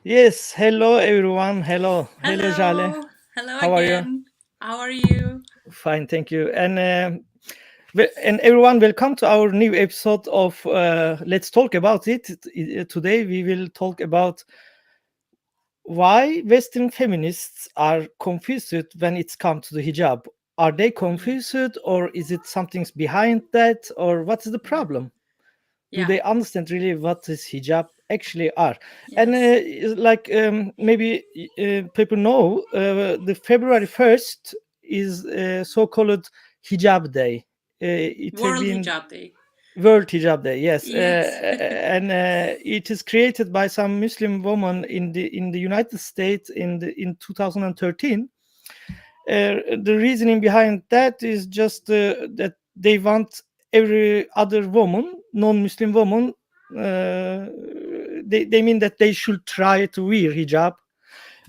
Yes, hello everyone. Hello, Jale. Hello. Hello How are you? again. How are you? Fine, thank you. And everyone, welcome to our new episode of Let's Talk About It. Today we will talk about why Western feminists are confused when it's come to the hijab. Are they Yeah. confused, or is it something's behind that, or what is the Yeah. problem? Do Yeah. they understand really what this hijab actually are? And Yes. maybe people know the February 1st is so-called hijab day. It has World been Hijab Day. World Hijab Day, yes, Yes. and it is created by some Muslim woman in the United States in 2013. The reasoning behind that is just that they want every other woman, non-Muslim woman, uh, they mean that they should try to wear hijab,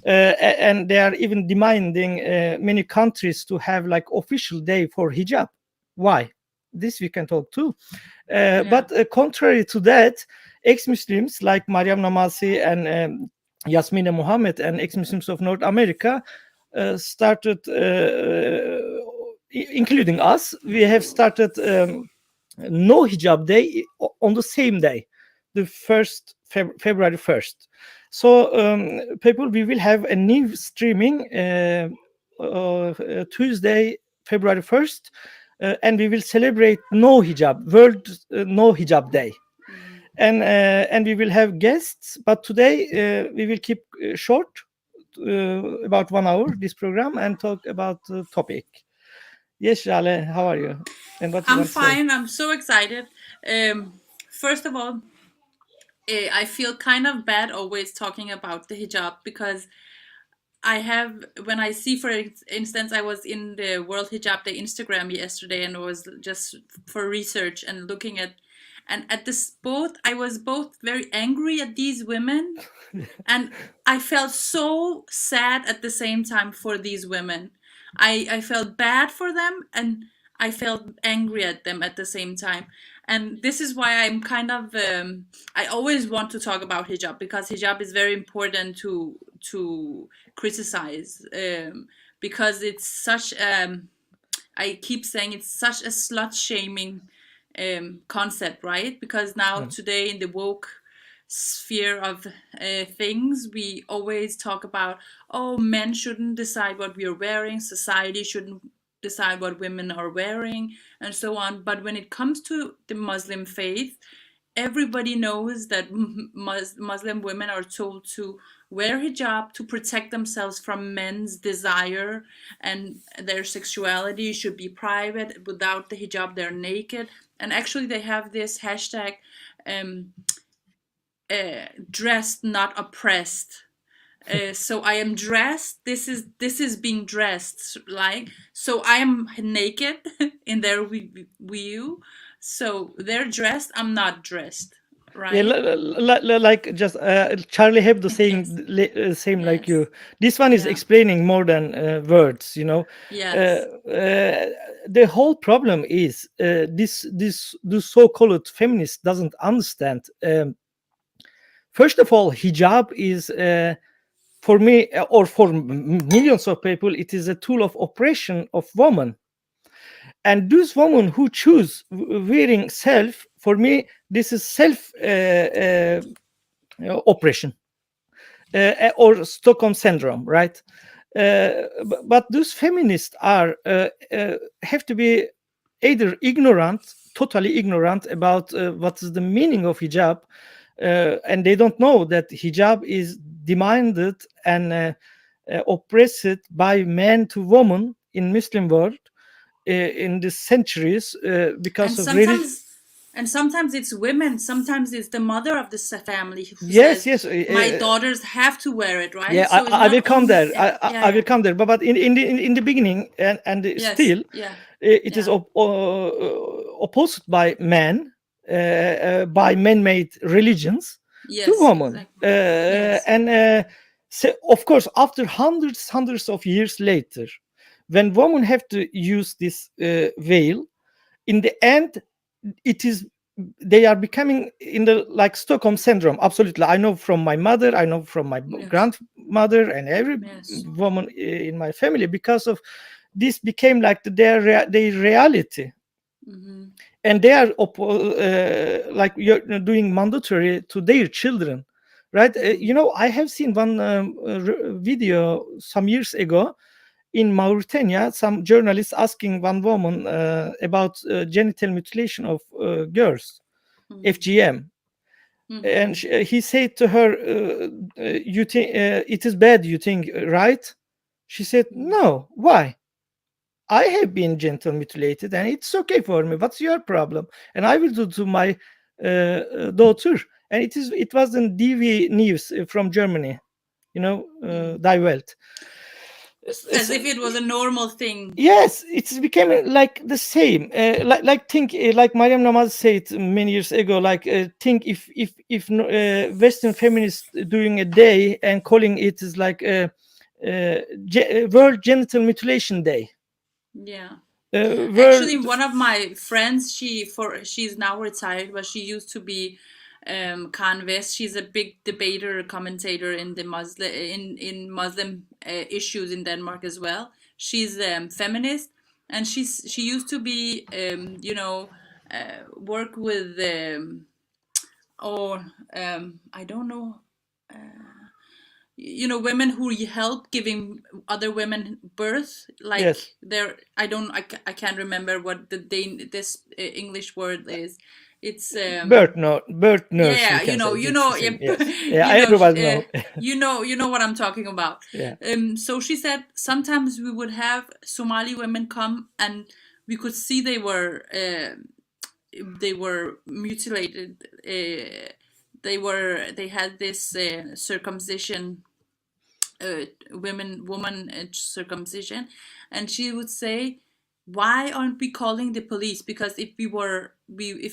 and they are even demanding many countries to have like official day for hijab. Why? This we can talk too. Yeah. But contrary to that, ex-Muslims like Mariam Namasi and Yasmina Mohammed and ex-Muslims of North America started, including us, we have started no hijab day on the same day, the first February 1st. So people, we will have a new streaming Tuesday, February 1st, and we will celebrate no hijab, World No Hijab Day. Mm. And we will have guests, but today we will keep short, about 1 hour, this program, and talk about the topic. Yes, Jale, how are you? And what you I'm want to say? fine. I'm so excited. First of all, I feel kind of bad always talking about the hijab because when I see, for instance, I was in the World Hijab Day Instagram yesterday and was just for research and looking and at this both, I was both very angry at these women and I felt so sad at the same time for these women. I felt bad for them and I felt angry at them at the same time. And this is why I'm kind of I always want to talk about hijab because hijab is very important to criticize, because it's such I keep saying it's such a slut shaming concept, right? Because now Mm. today in the woke sphere of things, we always talk about, oh, men shouldn't decide what we are wearing, society shouldn't decide what women are wearing, and so on. But when it comes to the Muslim faith, everybody knows that Muslim women are told to wear hijab to protect themselves from men's desire, and their sexuality should be private. Without the hijab, they're naked. And actually, they have this hashtag, um, dressed, not oppressed. So I am dressed. This is being dressed, like, so I am naked in their view. So they're dressed. I'm not dressed, Yeah, right? like just Charlie Hebdo Yes. saying same like Yes. you. This one is Yeah. explaining more than words. Yes. The whole problem is this so-called feminist doesn't understand. First of all, hijab is for me, or for millions of people, it is a tool of oppression of women. And those women who choose wearing self, for me, this is self oppression, or Stockholm syndrome, right? But those feminists are have to be either ignorant, totally ignorant about what is the meaning of hijab, and they don't know that hijab is demanded and oppressed by men to women in Muslim world in the centuries And because of religion. sometimes it's women. Sometimes it's the mother of the family who Yes, says, yes, my daughters have to wear it, yeah, right? So it's I not will come only, there. yeah, yeah, I yeah. will come there. But in the beginning, and Yes. still, Yeah. it is Yeah. opposed by men, by man-made religions to Yes, women, exactly. Yes. and so of course, after hundreds of years later, when women have to use this veil, in the end, it is they are becoming in the like Stockholm syndrome. Absolutely, I know from my mother, I know from my Yes. grandmother, and every Yes. woman in my family, because of this became like their reality, Mm-hmm. and they are like you're doing mandatory to their children, right? Mm-hmm. I have seen one video some years ago in Mauritania, some journalists asking one woman about genital mutilation of girls, FGM. And Mm-hmm. he said to her, you think it is bad, you think, right? She said, Mm-hmm. no. Why? I have been genital mutilated and it's okay for me. What's your problem? And I will do to my daughter. And it was in DV News from Germany, Mm. Die Welt. As if it was a normal thing. Yes, it's became like the same. Like think like Mariam Namaz said many years ago. Like think if Western feminists doing a day and calling it is like World Genital Mutilation Day. Yeah. Actually, World. one of my friends, she's now retired, but she used to be Khan West. She's a big debater, commentator in the Muslim in Muslim issues in Denmark as well. She's feminist, and she used to be work with or I don't know. Women who help giving other women birth, like Yes. they're I can't remember what this English word is. It's Birth nurse, yeah, we can say. It's the yeah, same. Yes. Yeah, everybody uh, know. you know what I'm talking about. Yeah. So she said sometimes we would have Somali women come, and we could see they were mutilated. They had this circumcision, woman circumcision, and she would say, why aren't we calling the police? Because if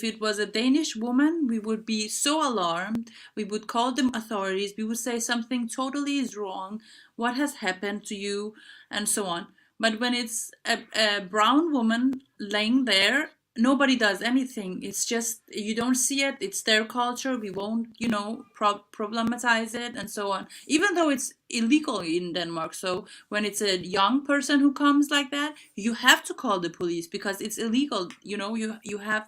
it was a Danish woman, we would be so alarmed. We would call the authorities. We would say something totally is wrong. What has happened to you? And so on. But when it's a brown woman laying there, nobody does anything. It's just you don't see it. It's their culture. We won't problematize it and so on, even though it's illegal in Denmark. So when it's a young person who comes like that, you have to call the police because it's illegal. You have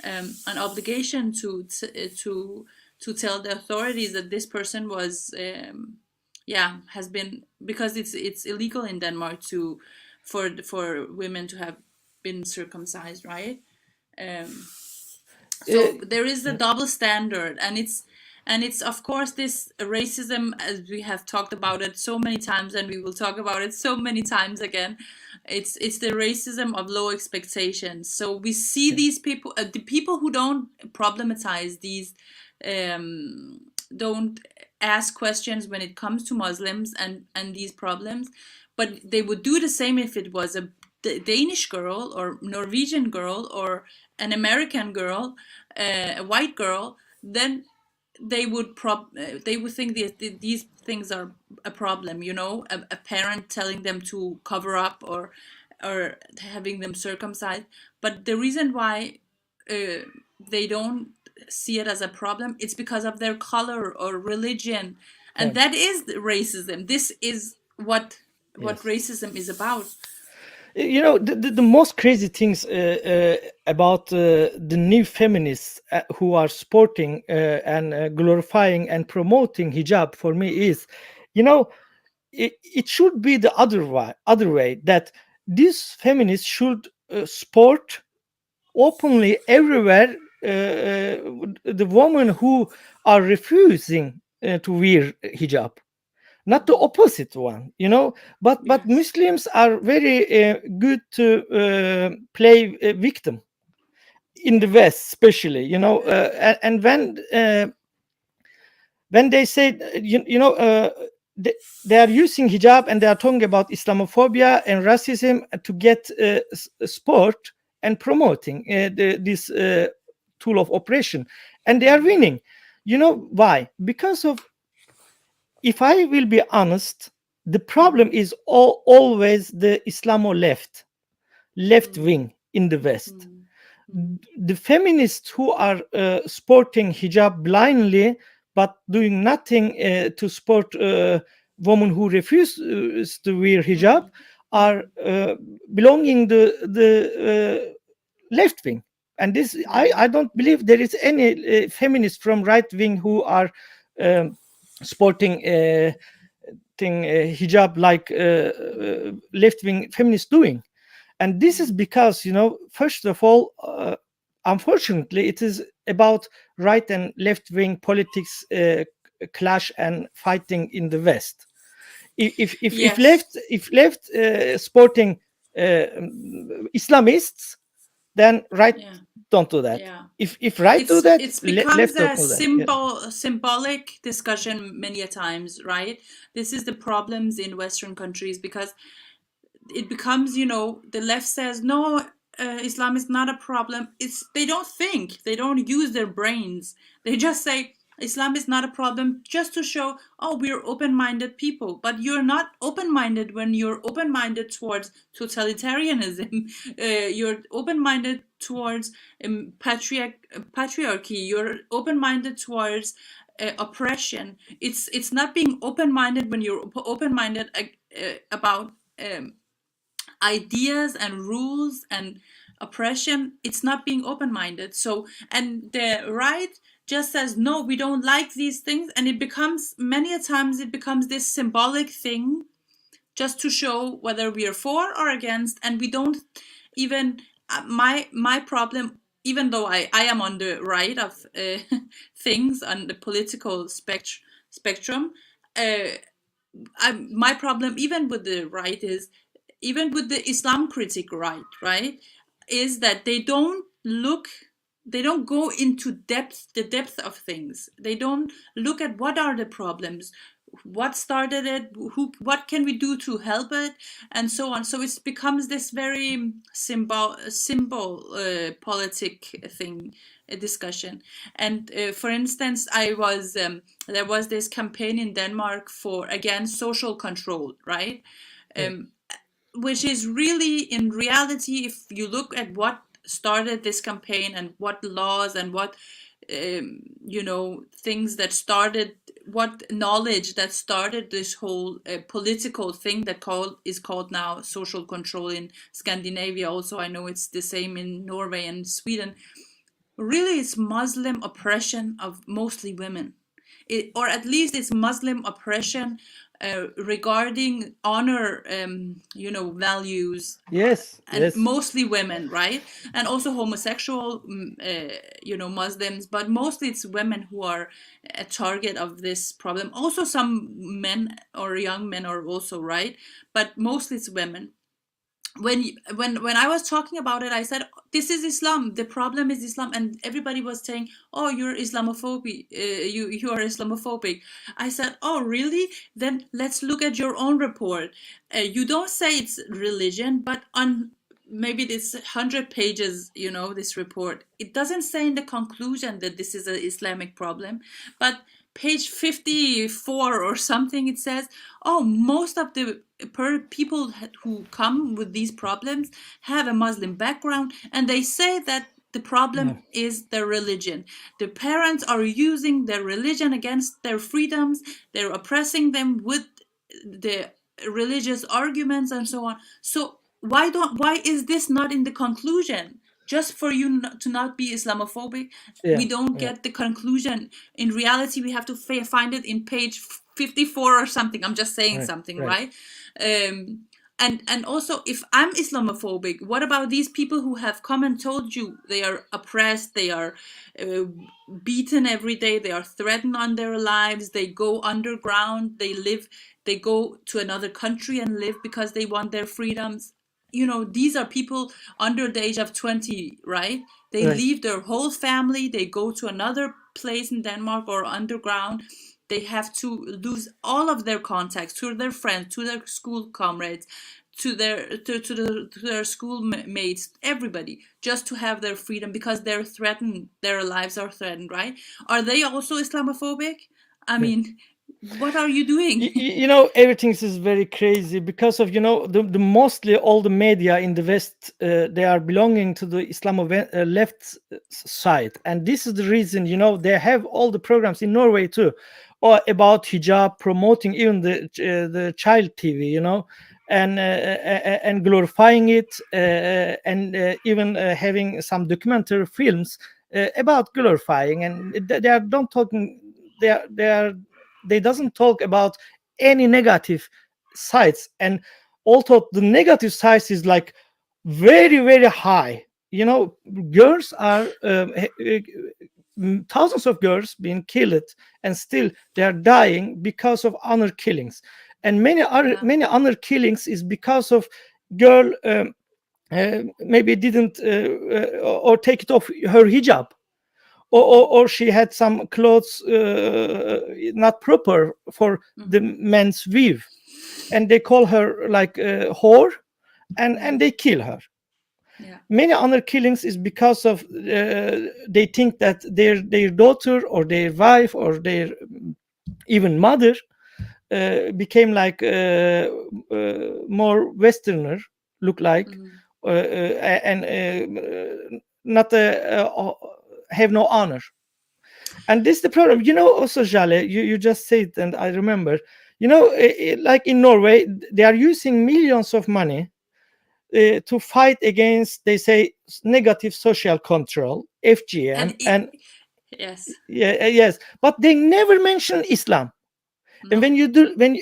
an obligation to tell the authorities that this person was has been, because it's illegal in Denmark to for women to have been circumcised, right? um, so there is a Yeah. double standard, and it's of course this racism, as we have talked about it so many times, and we will talk about it so many times again. It's the racism of low expectations. So we see Yeah. these people, the people who don't problematize these, don't ask questions when it comes to Muslims and these problems, but they would do the same if it was a Danish girl or Norwegian girl or an American girl, a white girl. Then they would think these things are a problem. A parent telling them to cover up, or having them circumcised. But the reason why uh, they don't see it as a problem, it's because of their color or religion, Yeah. and that is racism. This is what Yes. racism is about. The most crazy things about the new feminists who are supporting and glorifying and promoting hijab for me is, you know, it should be the other way, that these feminists should support openly everywhere the women who are refusing to wear hijab, not the Mhm. opposite one. But Yes. Muslims are very good to play victim in the Yeah. West, especially, and when they say they are using hijab and they are talking about Islamophobia and racism to get support and promoting this tool of oppression, and they are Mhm. winning. You know why? Because of, if I will be honest, the problem Mhm. is always the Islamo left Mhm. wing in the West. Mhm. The feminists who are sporting hijab blindly but doing nothing to support women who refuse to wear hijab are belonging to the left wing. And this, I don't believe there is any feminist from right wing who are sporting hijab like left wing feminists doing. And this is because, first of all, unfortunately, it is about right and left wing politics clash and fighting in the West. If left sporting Islamists, then right don't do that. If right do that, it's becomes left don't a do that. symbolic discussion many a times, right? This is the problems in Western countries, because it becomes, the left says no, Islam is not a problem. They don't think, they don't use their brains. They just say Islam is not a problem, just to show, oh, we're open-minded people. But you're not open-minded when you're open-minded towards totalitarianism. You're open-minded towards patriarchy. You're open-minded towards oppression. It's not being open-minded when you're open-minded about ideas and rules and oppression. It's not being open-minded. So, and the right just says no, we don't like these things, and it becomes, many a times it becomes this symbolic thing just to show whether we are for or against. And we don't even my problem, even though I am on the right of things on the political spectrum, my problem even with the right is, even with the Islam critic right, is that they don't go into the depth of things. They don't look at what are the problems, what started it, what can we do to help it, and so on. So it becomes this very symbol politic thing, a discussion. And for instance, there was this campaign in Denmark for against social control, right? Which is really, in reality, if you look at what started this campaign and what laws and what things that started, what knowledge that started this whole political thing that is called now social control in Scandinavia. Also, I know it's the same in Norway and Sweden. Really, it's Muslim oppression of mostly women, or at least it's Muslim oppression regarding honor, values. Yes. Mostly women, right? And also homosexual, Muslims, but mostly it's women who are a target of this problem. Also, some men or young men are also, right, but mostly it's women. When I was talking about it, I said this is Islam. The problem is Islam, and everybody was saying, "Oh, you're Islamophobic. You are Islamophobic." I said, "Oh, really? Then let's look at your own report. You don't say it's religion, but on maybe this 100 pages, this report, it doesn't say in the conclusion that this is an Islamic problem, but." Page 54 or something, it says, oh, most of the people who come with these problems have a Muslim background, and they say that the problem is their religion. The parents are using their religion against their freedoms. They're oppressing them with the religious arguments and so on. So why is this not in the conclusion? Just for you to not be Islamophobic, we don't get the conclusion. In reality, we have to find it in page 54 or something. I'm just saying something, right? And also, if I'm Islamophobic, what about these people who have come and told you they are oppressed, they are beaten every day, they are threatened on their lives, they go underground, they go to another country and live because they want their freedoms? These are people under the age of 20, right? They leave their whole family, they go to another place in Denmark or underground. They have to lose all of their contacts to their friends, to their school comrades, to their schoolmates, everybody, just to have their freedom, because they're threatened, their lives are threatened, right? Are they also Islamophobic? I mean, What are you doing? Everything is very crazy because of the mostly all the media in the West, they are belonging to the left side, and this is the reason they have all the programs in Norway too, or about hijab, promoting even the child TV, and glorifying it, and even having some documentary films about glorifying, and they are don't talking they doesn't talk about any negative sides, and although the negative sides is like very very high. Girls are thousands of girls being killed, and still they are dying because of honor killings, and many honor killings is because of girl maybe didn't or take it off her hijab, or she had some clothes not proper for the men's weave, and they call her like whore, and they kill her. Many honor killings is because of they think that their daughter or their wife or their even mother became like more westerner look like, and not have no honor. And this is the problem, also, Jale, you just said, and I remember, like in Norway, they are using millions of money to fight against, they say, negative social control, FGM, and yes, yes, but they never mention Islam. And when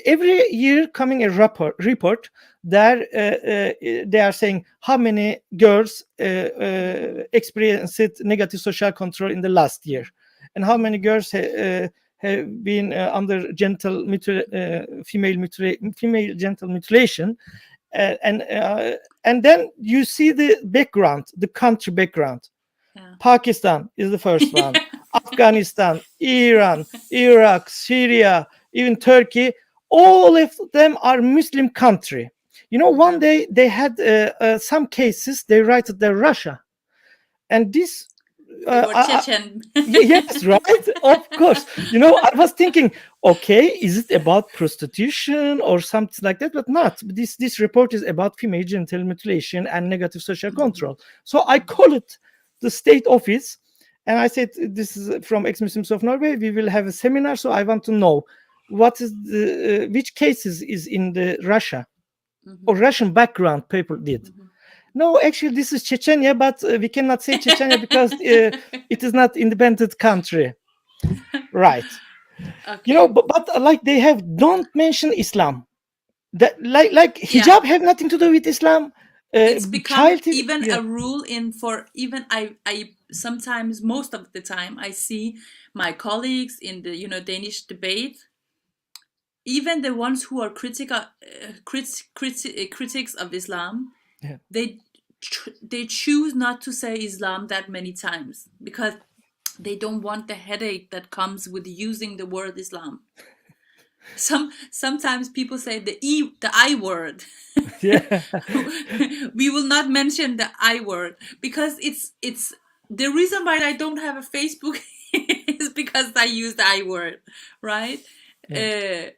every year coming a report there, they are saying how many girls experienced negative social control in the last year, and how many girls have been under female genital mutilation, and then you see the background, the country background. Pakistan is the first one. Afghanistan, Iran, Iraq, Syria, even Turkey, all of them are Muslim country. One day they had some cases, they write that Russia, and this Chechen. yes, right, of course. I was thinking, okay, is it about prostitution or something like that? But not. This report is about female genital mutilation and negative social control. So I call it the state office, and I said, this is from ex-Muslims of Norway, we will have a seminar, so I want to know what is the which cases is in the Russia or Russian background people did. No, actually, this is Chechnya, but we cannot say Chechnya because it is not independent country, right? Okay. But like they don't mention Islam. That like hijab have nothing to do with Islam. It's become even a rule for even I sometimes, most of the time, I see my colleagues in the Danish debate, even the ones who are critics of Islam, they choose not to say Islam that many times because they don't want the headache that comes with using the word Islam. Sometimes people say the I word. Yeah. We will not mention the I word because it's the reason why I don't have a Facebook is because I use the I word, right? Yeah.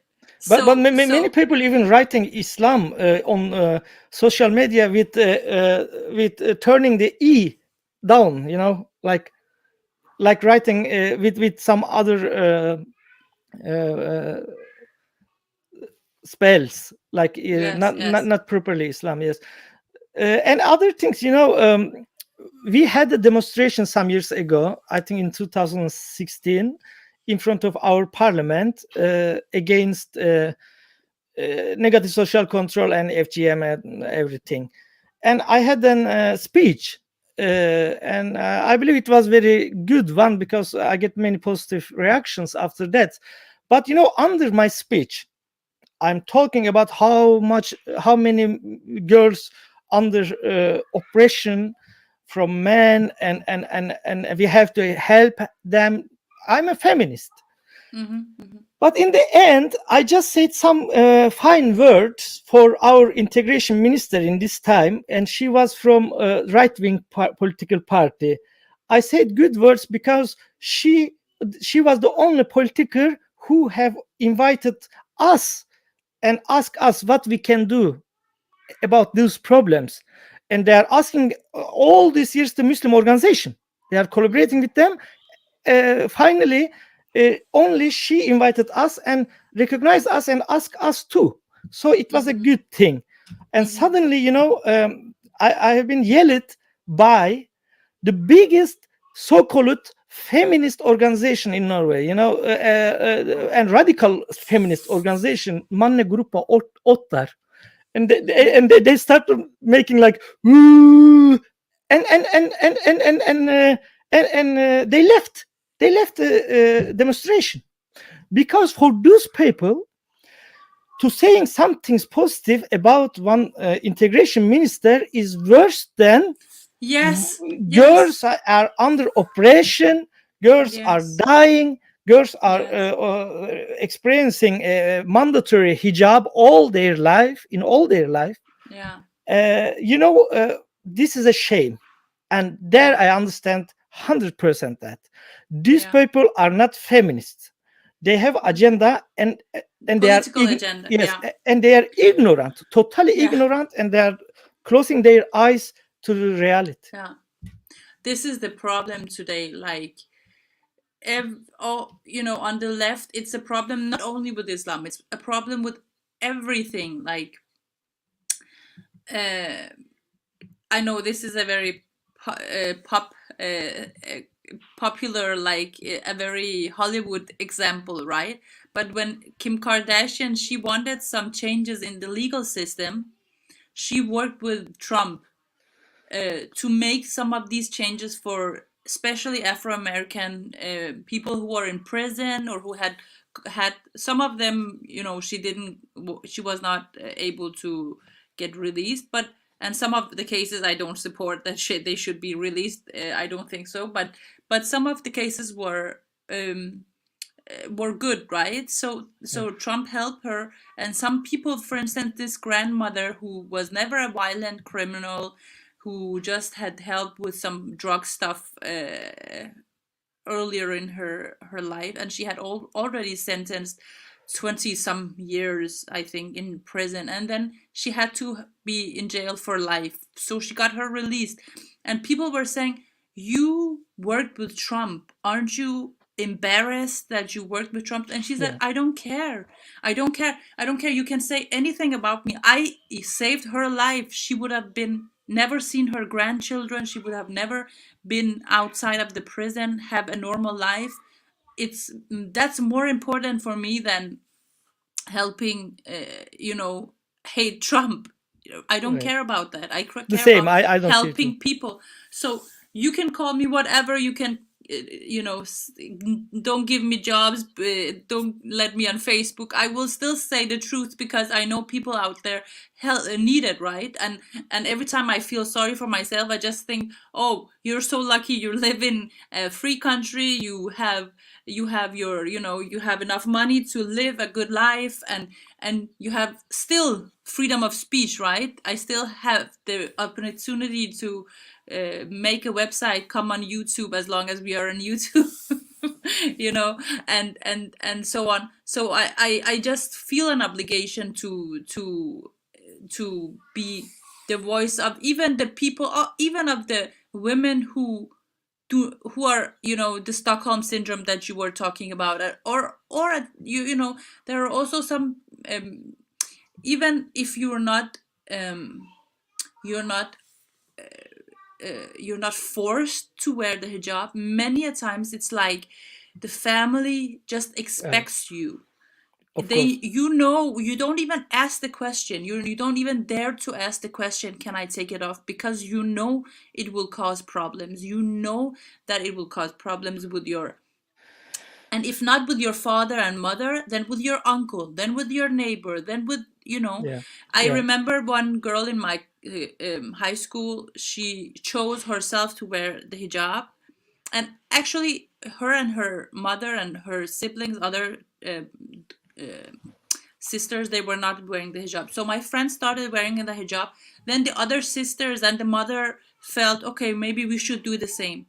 But many people even writing Islam on social media with turning the E down, like writing with some other spells, like yes. not properly Islam. Yes, and other things. We had a demonstration some years ago, I think in 2016, in front of our parliament against negative social control and FGM and everything. And I had a speech, and I believe it was very good one because I get many positive reactions after that. But under my speech, I'm talking about how many girls under oppression from men, and we have to help them. I'm a feminist. But in the end, I just said some fine words for our integration minister in this time, and she was from a right-wing political party. I said good words because she was the only politiker who have invited us and ask us what we can do about these problems. And they are asking all these years the Muslim organization. They are collaborating with them. Finally, only she invited us and recognized us and asked us too. So it was a good thing. And suddenly, I have been yelled by the biggest so-called feminist organization in Norway, and radical feminist organization, Mannegruppa Ottar. And they started making like, "Woo!" and they left the demonstration, because for those people to saying something positive about one integration minister is worse than Yes. girls are under oppression, girls are Yes. dying, girls are Yes. experiencing mandatory hijab all their life. Yeah. This is a shame. And there I understand 100% that these people are not feminists. They have agenda, and they are Political agenda. yes, Yeah. and they are ignorant, totally Yeah. ignorant, and they are closing their eyes to the reality. Yeah. This is the problem today. Like, on the left, it's a problem not only with Islam, it's a problem with everything. Like, I know this is a very popular, like a very Hollywood example, right? But when Kim Kardashian, she wanted some changes in the legal system, she worked with Trump to make some of these changes for especially Afro-American people who are in prison, or who had some of them, she was not able to get released, and some of the cases I don't support that they should be released. I don't think so, but some of the cases were good, right? So Trump helped her, and some people, for instance, this grandmother who was never a violent criminal, who just had help with some drug stuff earlier in her life, and she had already sentenced 20 some years, I think, in prison, and then she had to be in jail for life, so she got her released. And people were saying, you worked with Trump, aren't you embarrassed that you worked with Trump? And she said, I don't care. I don't care. You can say anything about me. I saved her life. She would have been never seen her grandchildren. She would have never been outside of the prison, have a normal life. That's more important for me than helping hate Trump. I don't care about that. I care The same. about I don't see it too. helping people. So you can call me whatever. You can don't give me jobs, don't let me on Facebook. I will still say the truth, because I know people out there need it, right? And every time I feel sorry for myself, I just think, oh, you're so lucky, you live in a free country, you have your you have enough money to live a good life, and you have still freedom of speech, right? I still have the opportunity to make a website, come on YouTube, as long as we are on YouTube. And so on. So I just feel an obligation to be the voice of even the people, or even of the women who are the Stockholm syndrome that you were talking about, or there are also some, even if you're not you're not you're not forced to wear the hijab. Many a times it's like the family just expects you. Of They course. you don't even ask the question. You don't even dare to ask the question, can I take it off? Because it will cause problems. That it will cause problems with your, and if not with your father and mother, then with your uncle, then with your neighbor, then with Yeah. I Yeah. remember one girl in my high school, she chose herself to wear the hijab, and actually her and her mother and her siblings, other sisters, they were not wearing the hijab. So my friend started wearing the hijab, then the other sisters and the mother felt, okay, maybe we should do the same.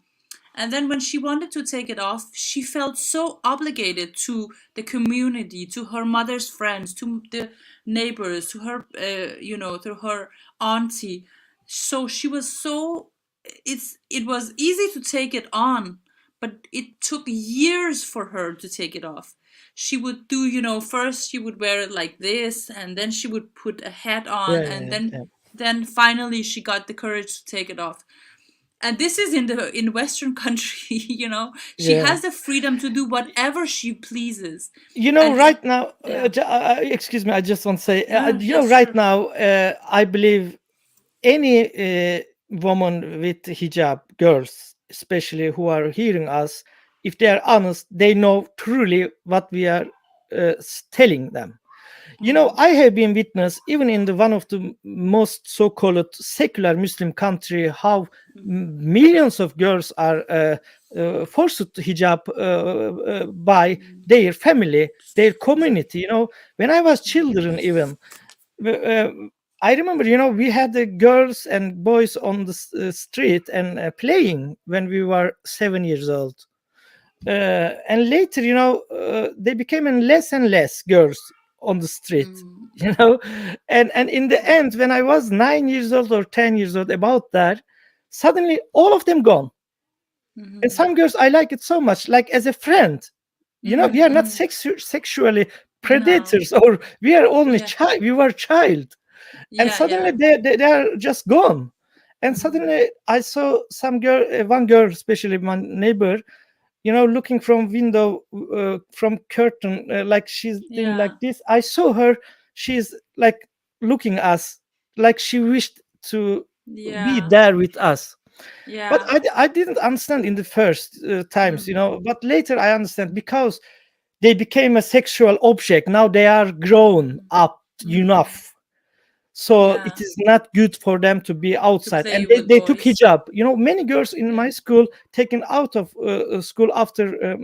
And then when she wanted to take it off, she felt so obligated to the community, to her mother's friends, to the neighbors, to her, to her auntie. So she was so, it was easy to take it on, but it took years for her to take it off. She would do, first she would wear it like this, and then she would put a hat on, Yeah, and yeah, then yeah. then finally she got the courage to take it off. And this is in Western country. She Yeah. has the freedom to do whatever she pleases. Right now, Yeah. excuse me, I just want to say, No, yes, right sure. now, I believe any woman with hijab, girls especially who are hearing us, if they are honest, they know truly what we are telling them. I have been witness, even in the one of the most so-called secular Muslim country, how millions of girls are forced to hijab by their family, their community. When I was children, even uh, I remember, we had the girls and boys on the street and playing when we were 7 years old. And later, they became less and less girls on the street, you know. And in the end, when I was 9 years old or 10 years old, about that, suddenly all of them gone. And some girls I like it so much, like as a friend. We are not sexually No. predators, or we are only Yeah. child. We were child, and Yeah, suddenly yeah. they are just gone. And suddenly I saw some girl, one girl, especially my neighbor, looking from window, from curtain, like she's doing like Yeah. this. I saw her. She's like looking us, like she wished to be Yeah. there with us. But Yeah. I didn't understand in the first times, but later I understand, because they became a sexual object. Now they are grown up enough, so it Yeah. is not good for them to be To outside. play And they, with they took boys. hijab. Many girls in Yeah. my school taken out of school after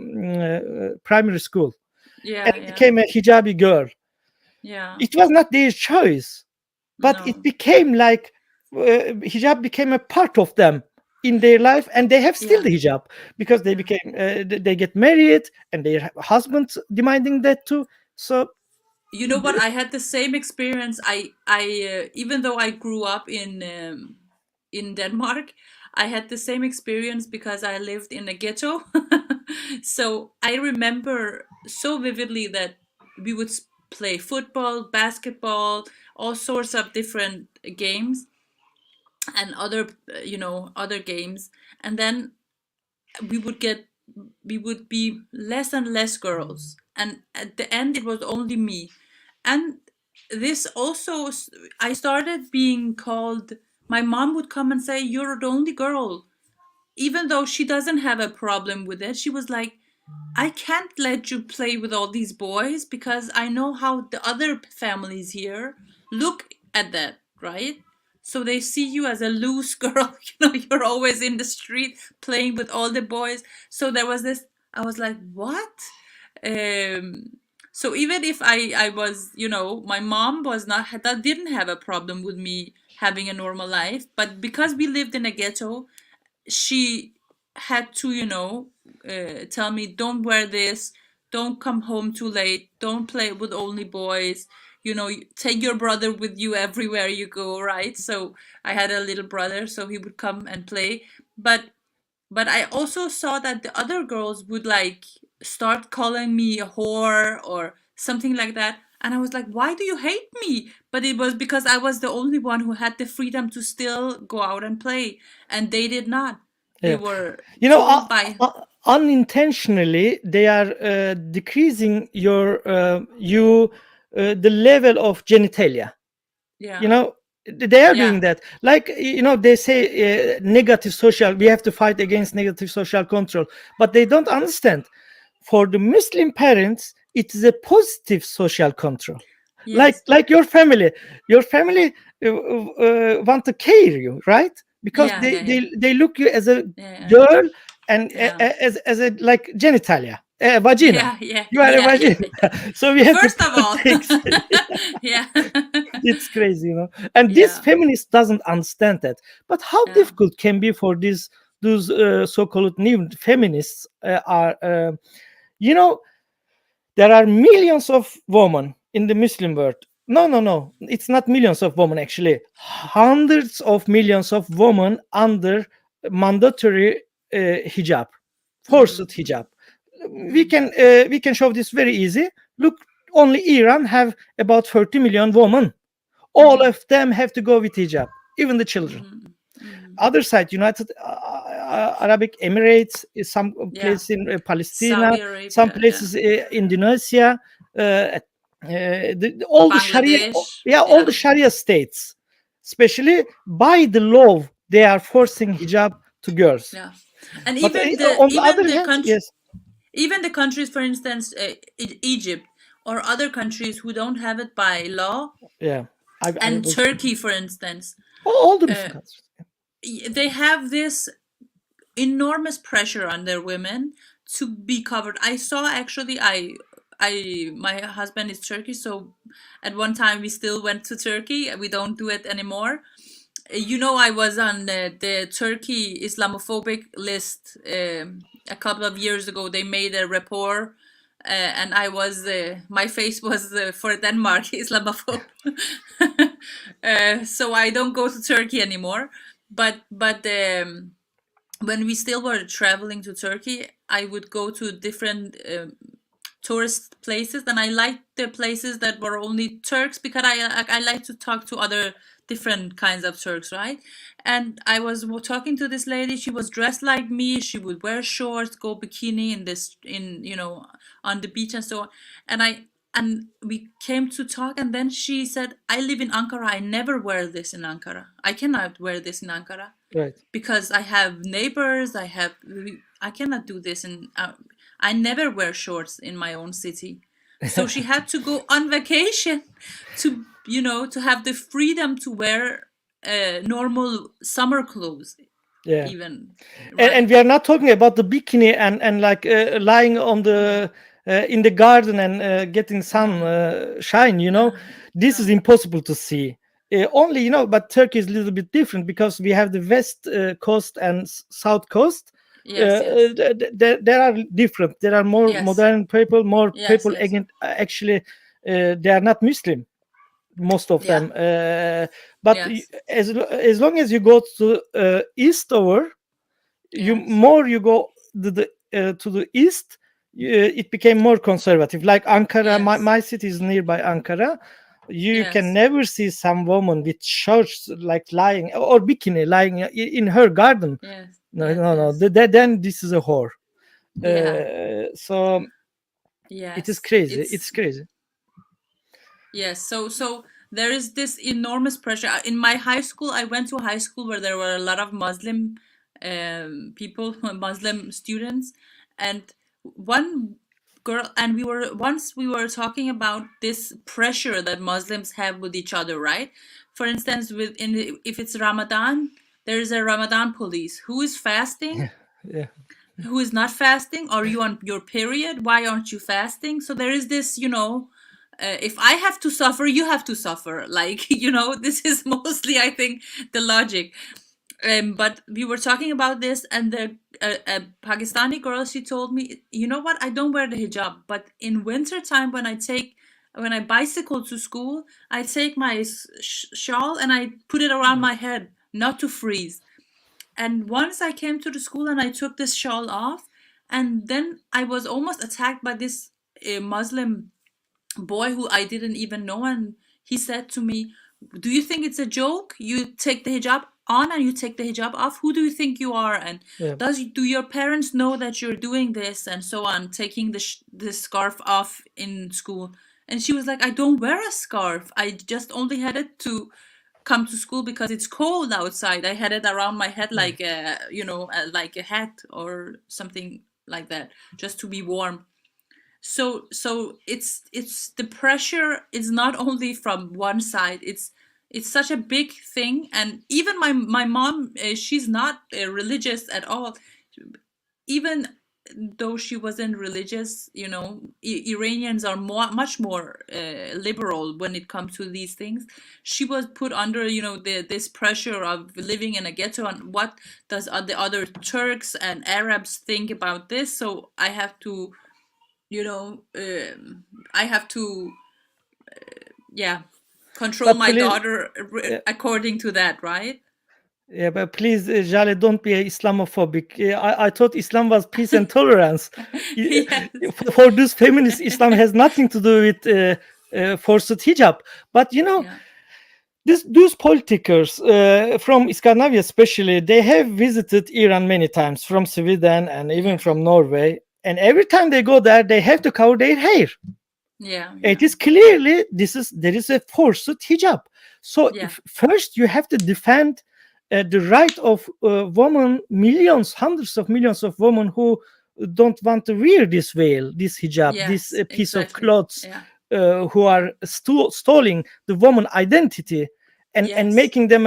primary school and Yeah, yeah. became a hijabi girl. Yeah. It was not their choice, but it No. became like hijab became a part of them in their life, and they have still Yeah. the hijab, because they Yeah. became they get married and their husbands demanding that too. So You know what? I had the same experience. Even though I grew up in Denmark, I had the same experience because I lived in a ghetto. So I remember so vividly that we would play football, basketball, all sorts of different games, and other games. And then we would get we would be less and less girls, and at the end it was only me. And this also, I started being called, my mom would come and say, "You're the only girl," even though she doesn't have a problem with it. She was like, "I can't let you play with all these boys because I know how the other families here look at that, right? So they see you as a loose girl, you're always in the street playing with all the boys." So there was this, I was like, "What?" Um, so even if I was, my mom was not, that didn't have a problem with me having a normal life, but because we lived in a ghetto, she had to, tell me, "Don't wear this, don't come home too late, don't play with only boys, take your brother with you everywhere you go," right? So I had a little brother, so he would come and play. But I also saw that the other girls would like start calling me a whore or something like that. And I was like, "Why do you hate me?" But it was because I was the only one who had the freedom to still go out and play. And they did not. They yeah, were you know uh, told by, unintentionally they are decreasing the level of genitalia. you yeah, know they are yeah, doing that, like, they say negative social, we have to fight against negative social control, but they don't understand, for the Muslim parents it is a positive social control. like yes, like your family want to care you, right? Because yeah, they yeah, yeah, they, they look you as a yeah, girl, and yeah, as a like genitalia, a vagina. yeah, yeah, You are a yeah, yeah, vagina. yeah. So we have to First of all, protect. yeah, It's crazy. And this yeah, feminist doesn't understand that. But how yeah. difficult can be for these those so-called new feminists are, you know, there are millions of women in the Muslim world. No, no, no. It's not millions of women, actually. Hundreds of millions of women under mandatory hijab, forced hijab. We can show this very easy. Look, only Iran have about 30 million women. All of them have to go with hijab, even the children. Other side, United Arabic Emirates, some places in Palestine, Saudi Arabia, some places Indonesia, all the Sharia, Bangladesh, all the Sharia states, especially by the law, they are forcing hijab to girls. yeah, and But on the even other the hand, country, yes, even the countries, for instance, Egypt or other countries who don't have it by law, yeah, and Turkey, for instance, all the Muslim countries. they have this enormous pressure on their women to be covered. I saw actually, my husband is Turkish, so at one time we still went to Turkey. We don't do it anymore. You know, I was on the Turkey Islamophobic list a couple of years ago. They made a report, and I was my face was for Denmark Islamophobe. So I don't go to Turkey anymore. But when we still were traveling to Turkey, I would go to different tourist places, and I liked the places that were only Turks because I like to talk to other different kinds of Turks, right? And I was talking to this lady. She was dressed like me. She would wear shorts, go bikini on the beach and so on. And we came to talk, and then she said, "I live in Ankara. I never wear this in Ankara. I cannot wear this in Ankara." Right. Because I have neighbors, I cannot do this, and I never wear shorts in my own city. So she had to go on vacation to have the freedom to wear normal summer clothes. Yeah. Even right? And we are not talking about the bikini and like lying on the in the garden and getting sun shine. This is impossible to see. Only, but Turkey is a little bit different because we have the west coast and south coast. Yes. There are different. There are more modern people, more people. Yes. Again, actually, they are not Muslim, most of them. But as long as you go to east over, you go to the east, it became more conservative. Like Ankara, my city is nearby Ankara. You can never see some woman with shorts like lying or bikini lying in her garden. No. Then this is a whore. So it is crazy. It's crazy. Yes. So there is this enormous pressure. In my high school, I went to a high school where there were a lot of Muslim people, Muslim students, and one girl, and we were talking about this pressure that Muslims have with each other, right? For instance, if it's Ramadan, there is a Ramadan police who is fasting. Yeah. Who is not fasting? Are you on your period? Why aren't you fasting? So there is this, if I have to suffer, you have to suffer. Like, this is mostly, I think, the logic. But we were talking about this, and a Pakistani girl, she told me, you know what? I don't wear the hijab, but in winter time, when I bicycle to school, I take my shawl and I put it around my head, not to freeze. And once I came to the school and I took this shawl off, and then I was almost attacked by this Muslim boy who I didn't even know, and he said to me, "Do you think it's a joke? You take the hijab on and you take the hijab off? Who do you think you are? And do your parents know that you're doing this?" And so on, taking the scarf off in school. And she was like, "I don't wear a scarf. I just only had it to come to school because it's cold outside. I had it around my head like like a hat or something like that, just to be warm." So it's the pressure is not only from one side. It's such a big thing. And even my mom, she's not religious at all. Even though she wasn't religious, Iranians are much more liberal when it comes to these things. She was put under, this pressure of living in a ghetto, and what does the other Turks and Arabs think about this? So I have to, I have to, yeah, control But my please, daughter according to that, right? yeah, but please, Jale, don't be Islamophobic. I thought Islam was peace and tolerance. Yes. For those feminists, Islam has nothing to do with forced hijab. But Yeah. those politicers from Scandinavia, especially, they have visited Iran many times, from Sweden and even from Norway. And every time they go there, they have to cover their hair. Yeah. It is clearly there is a forced hijab. So Yeah. first you have to defend the right of women, hundreds of millions of women who don't want to wear this veil, this hijab, Yes, this piece of exactly. clothes, Yeah. who are stalling the woman identity and Yes. making them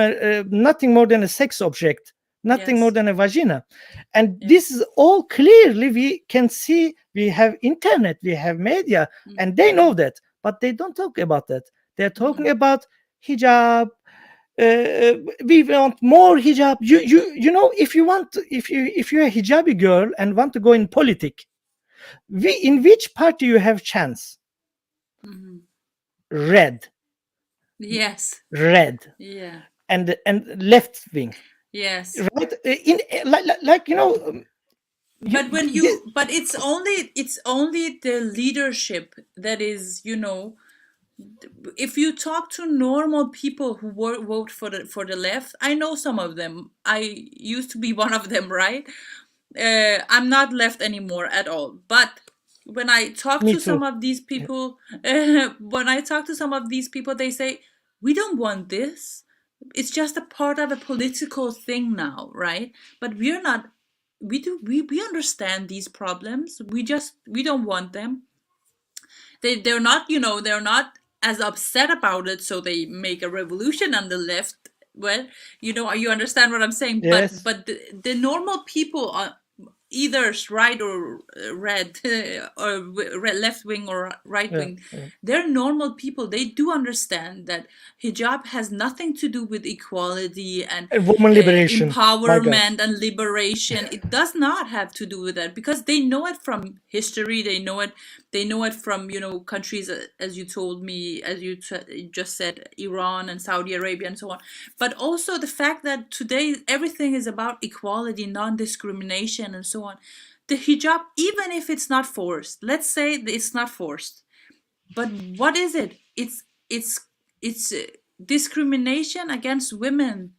nothing more than a sex object, nothing Yes. more than a vagina. And Yeah. this is all clearly we can see. We have internet, we have media, and they know that, but they don't talk about that. They're talking about hijab. We want more hijab. You know, if you're a hijabi girl and want to go in politics, in which party you have chance? Red. Yes. Yeah. And left wing. Yes. Right. In like but when you but it's only the leadership that is, if you talk to normal people who vote for the left, I know some of them. I used to be one of them, right? I'm not left anymore at all. But when I talk Me to some too. of these people, they say, we don't want this. It's just a part of a political thing now, right? But we're not. We understand these problems. We don't want them. They're not, they're not as upset about it, so they make a revolution on the left. Well, you understand what I'm saying. Yes. But the normal people are either right or red, or left wing or right wing. They're normal people. They do understand that hijab has nothing to do with equality and woman liberation, empowerment and liberation. It does not have to do with that, because they know it from history. They know it from, countries, as you told me, as you just said, Iran and Saudi Arabia and so on. But also the fact that today everything is about equality, non-discrimination, and so on. The hijab, even if it's not forced, let's say it's not forced, but what is it? It's discrimination against women.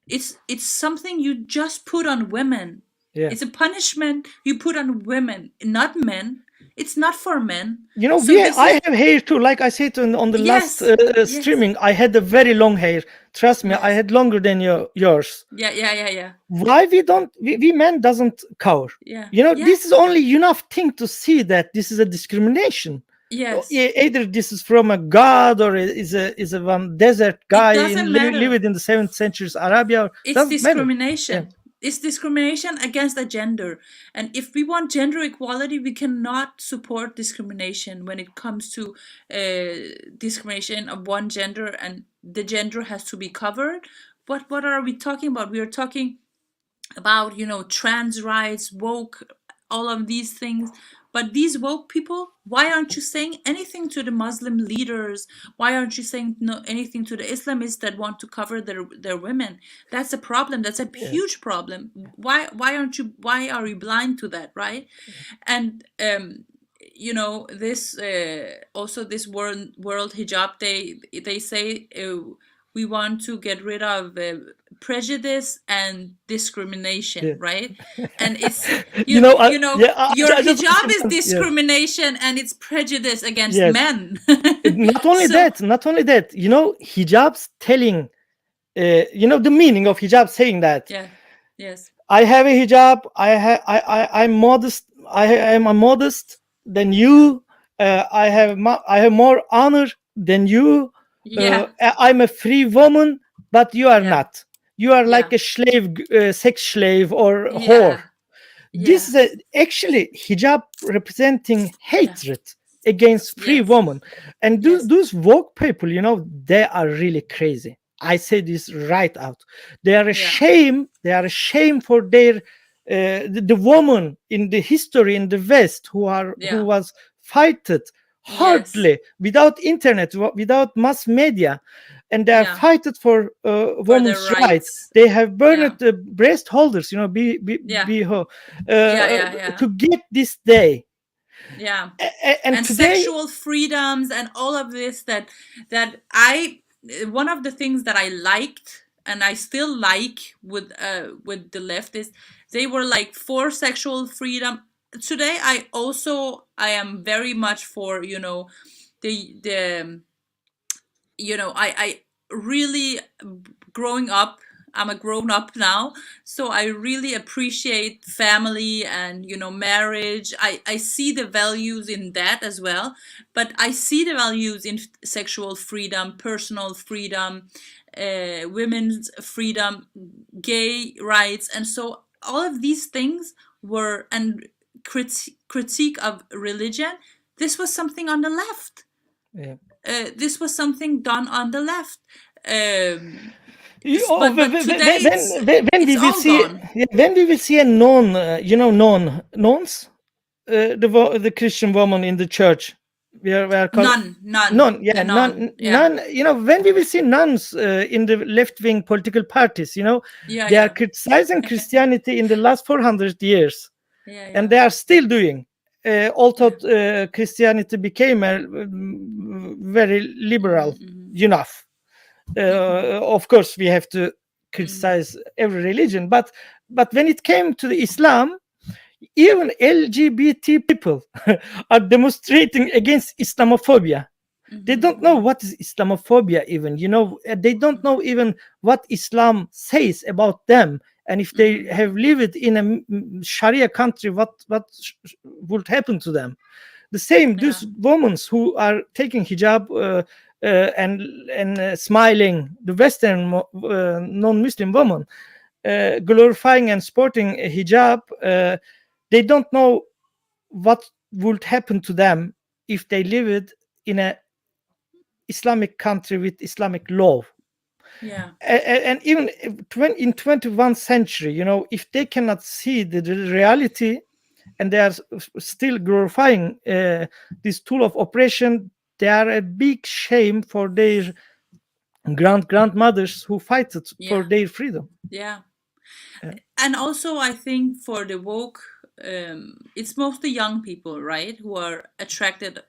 It's something you just put on women. It's a punishment you put on women, not men. It's not for men. I have hair too. Like I said on the last streaming, I had a very long hair. Trust me, I had longer than yours. Yeah. Why we men doesn't cover? This is only enough thing to see that this is a discrimination. Yes. Either this is from a god, or is a one desert guy living in the 7th century Arabia. It's discrimination. It's discrimination against a gender. And if we want gender equality, we cannot support discrimination when it comes to discrimination of one gender, and the gender has to be covered. What are we talking about? We are talking about, trans rights, woke, all of these things. But these woke people, why aren't you saying anything to the Muslim leaders? Why aren't you saying anything to the Islamists that want to cover their women? That's a problem. That's a huge problem. Why are we blind to that, right? And this also this world hijab day, they say we want to get rid of prejudice and discrimination, right? And it's your hijab is discrimination, and it's prejudice against men. Not only that, hijab's telling, the meaning of hijab, saying that. Yes. I have a hijab. I'm modest. I am a modest than you. I have more honor than you. I'm a free woman, but you are not. You are like a slave, sex slave or whore. This Yeah. is actually hijab representing Yeah. hatred against free Yes. women. And Yes. those woke people, they are really crazy. I say this right out. They are Yeah. ashamed. They are ashamed for their the woman in the history in the West who Yeah. was fighted Yes. hardly without internet, without mass media, and they are Yeah. fighted for For their women's rights. rights. They have burned Yeah. the breast holders, Yeah. Yeah. Yeah. to get this day. Yeah. And And today, sexual freedoms and all of this, that I one of the things that I liked and I still like with the left is they were like for sexual freedom. Today I am very much for, the I really, growing up, I'm a grown up now, so I really appreciate family and, marriage. I see the values in that as well, but I see the values in sexual freedom, personal freedom, women's freedom, gay rights, and so all of these things were, and critique of religion. This was something on the left. yeah. This was something done on the left. Um, Oh, but today when it's we will all see, gone. yeah, when we will see a non, nuns, the Christian woman in the church, we are called None. none, The yeah, none. none, Yeah. none. When we will see nuns in the left wing political parties, Yeah. they are Yeah. criticizing Christianity in the last 400 years, Yeah. and Yeah. they are still doing. Although Yeah. Christianity became a very liberal Mm-hmm. enough. Mm-hmm. Of course, we have to Mm-hmm. criticize every religion, but when it came to the Islam, even LGBT people are demonstrating against Islamophobia. They don't know Mm-hmm. what is Islamophobia even. They don't know even what Islam says about them. And if they Mm-hmm. have lived in a Sharia country, what would happen to them? The same, Yeah. these women who are taking hijab and smiling, the Western non-Muslim woman, glorifying and sporting a hijab, they don't know what would happen to them if they lived in a Islamic country with Islamic law. Yeah. And even in 21st century, if they cannot see the reality and they are still glorifying this tool of oppression, they are a big shame for their grandmothers who fight for Yeah. their freedom. Yeah. Yeah. And also, I think for the woke, it's mostly young people, right, who are attracted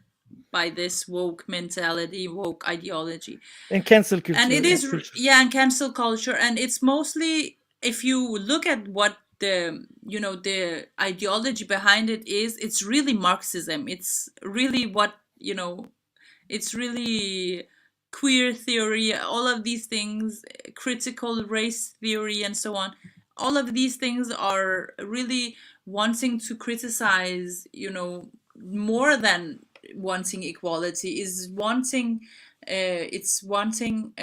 by this woke mentality, woke ideology. And cancel And culture. it Yeah, is, culture. yeah, and cancel culture, and it's mostly, if you look at what the ideology behind it is, it's really Marxism. It's really what, it's really queer theory, all of these things, critical race theory, and so on. All of these things are really wanting to criticize, more than wanting equality, is wanting, it's wanting,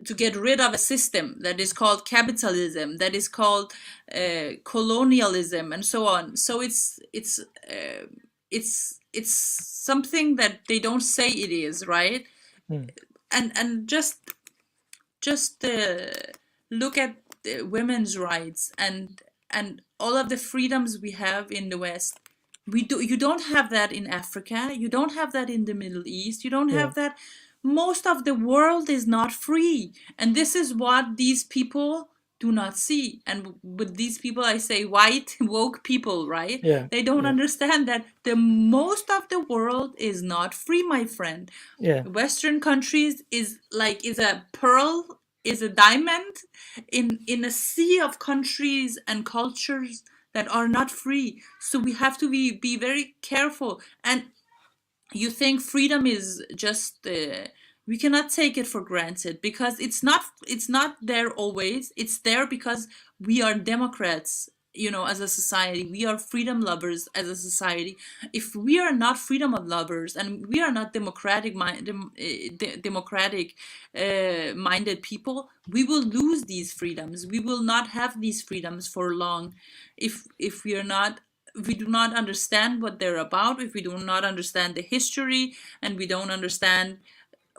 to get rid of a system that is called capitalism, that is called colonialism, and so on. So it's something that they don't say it is, right? Mm. And just look at women's rights and all of the freedoms we have in the West. You don't have that in Africa, you don't have that in the Middle East, you don't Yeah. have that. Most of the world is not free, and this is what these people do not see. And with these people, I say white woke people, right? Yeah. They don't Yeah. understand that the most of the world is not free, my friend. Yeah. Western countries is a pearl, is a diamond in a sea of countries and cultures that are not free. So we have to be very careful. And you think freedom is just, we cannot take it for granted, because it's not there always. It's there because we are democrats. as a society. We are freedom lovers as a society. If we are not freedom of lovers, and we are not democratic minded people, we will lose these freedoms. We will not have these freedoms for long if we do not understand what they're about, if we do not understand the history, and we don't understand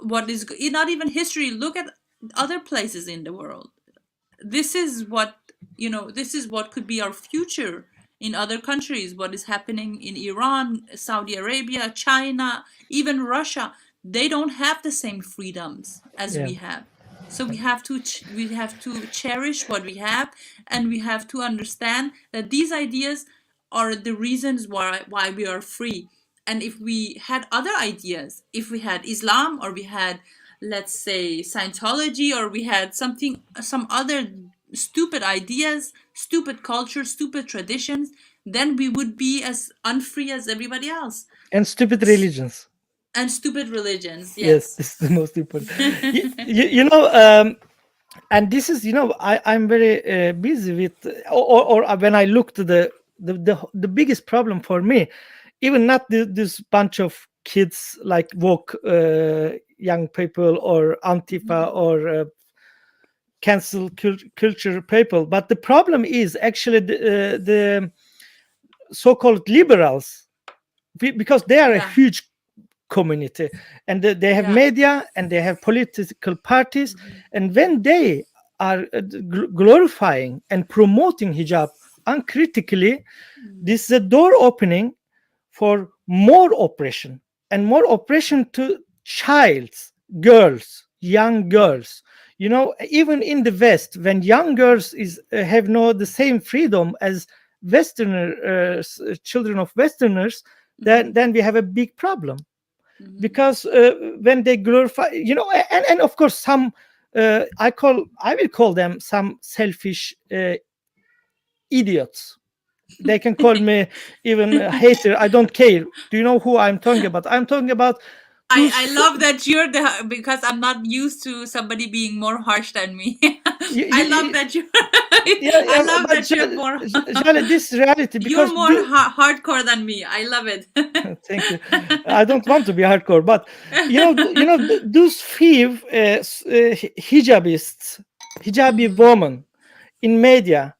what is not even history. Look at other places in the world. This is what this is what could be our future in other countries. What is happening in Iran, Saudi Arabia, China, even Russia. They don't have the same freedoms as Yeah. we have. So we have to cherish what we have, and we have to understand that these ideas are the reasons why we are free. And if we had other ideas, if we had Islam, or we had, let's say, Scientology, or we had some other stupid ideas, stupid culture, stupid traditions, then we would be as unfree as everybody else. And stupid religions. And stupid religions, Yes, yes. this is the most important. And this is, I'm very busy with, or when I look to the biggest problem for me, even not this bunch of kids like woke young people or Antifa or cancel culture people, but the problem is actually the so-called liberals, because they are a huge community, and they have media, and they have political parties, and when they are glorifying and promoting hijab uncritically, this is a door opening for more oppression, and more oppression to childs, girls, young girls. Even in the West, when young girls have no the same freedom as Westerner children of Westerners, then we have a big problem. Because when they glorify, and of course some I will call them some selfish idiots. They can call me even a hater. I don't care. Do you know who I'm talking about? I'm talking about I love that because I'm not used to somebody being more harsh than me. I love that you I love that you're more this reality, because you're more hardcore than me. I love it. Thank you. I don't want to be hardcore, but those few hijabi women in media,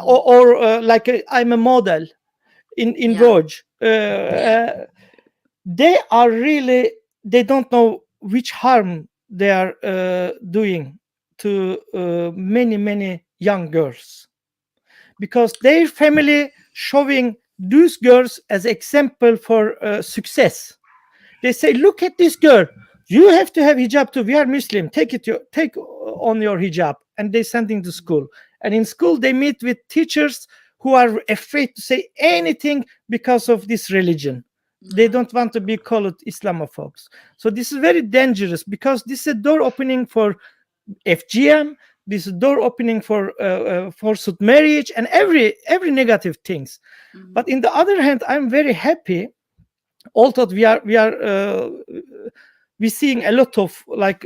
or like I'm a model in Vogue. They are really, they don't know which harm they are doing to many young girls, because their family showing these girls as example for success. They say, look at this girl, you have to have hijab too, we are Muslim, take on your hijab, and they sending to school, and in school they meet with teachers who are afraid to say anything because of this religion. They don't want to be called Islamophobes. So this is very dangerous, because this is a door opening for FGM, this door opening for forced marriage, and every negative things. But in the other hand, I'm very happy, although we seeing a lot of like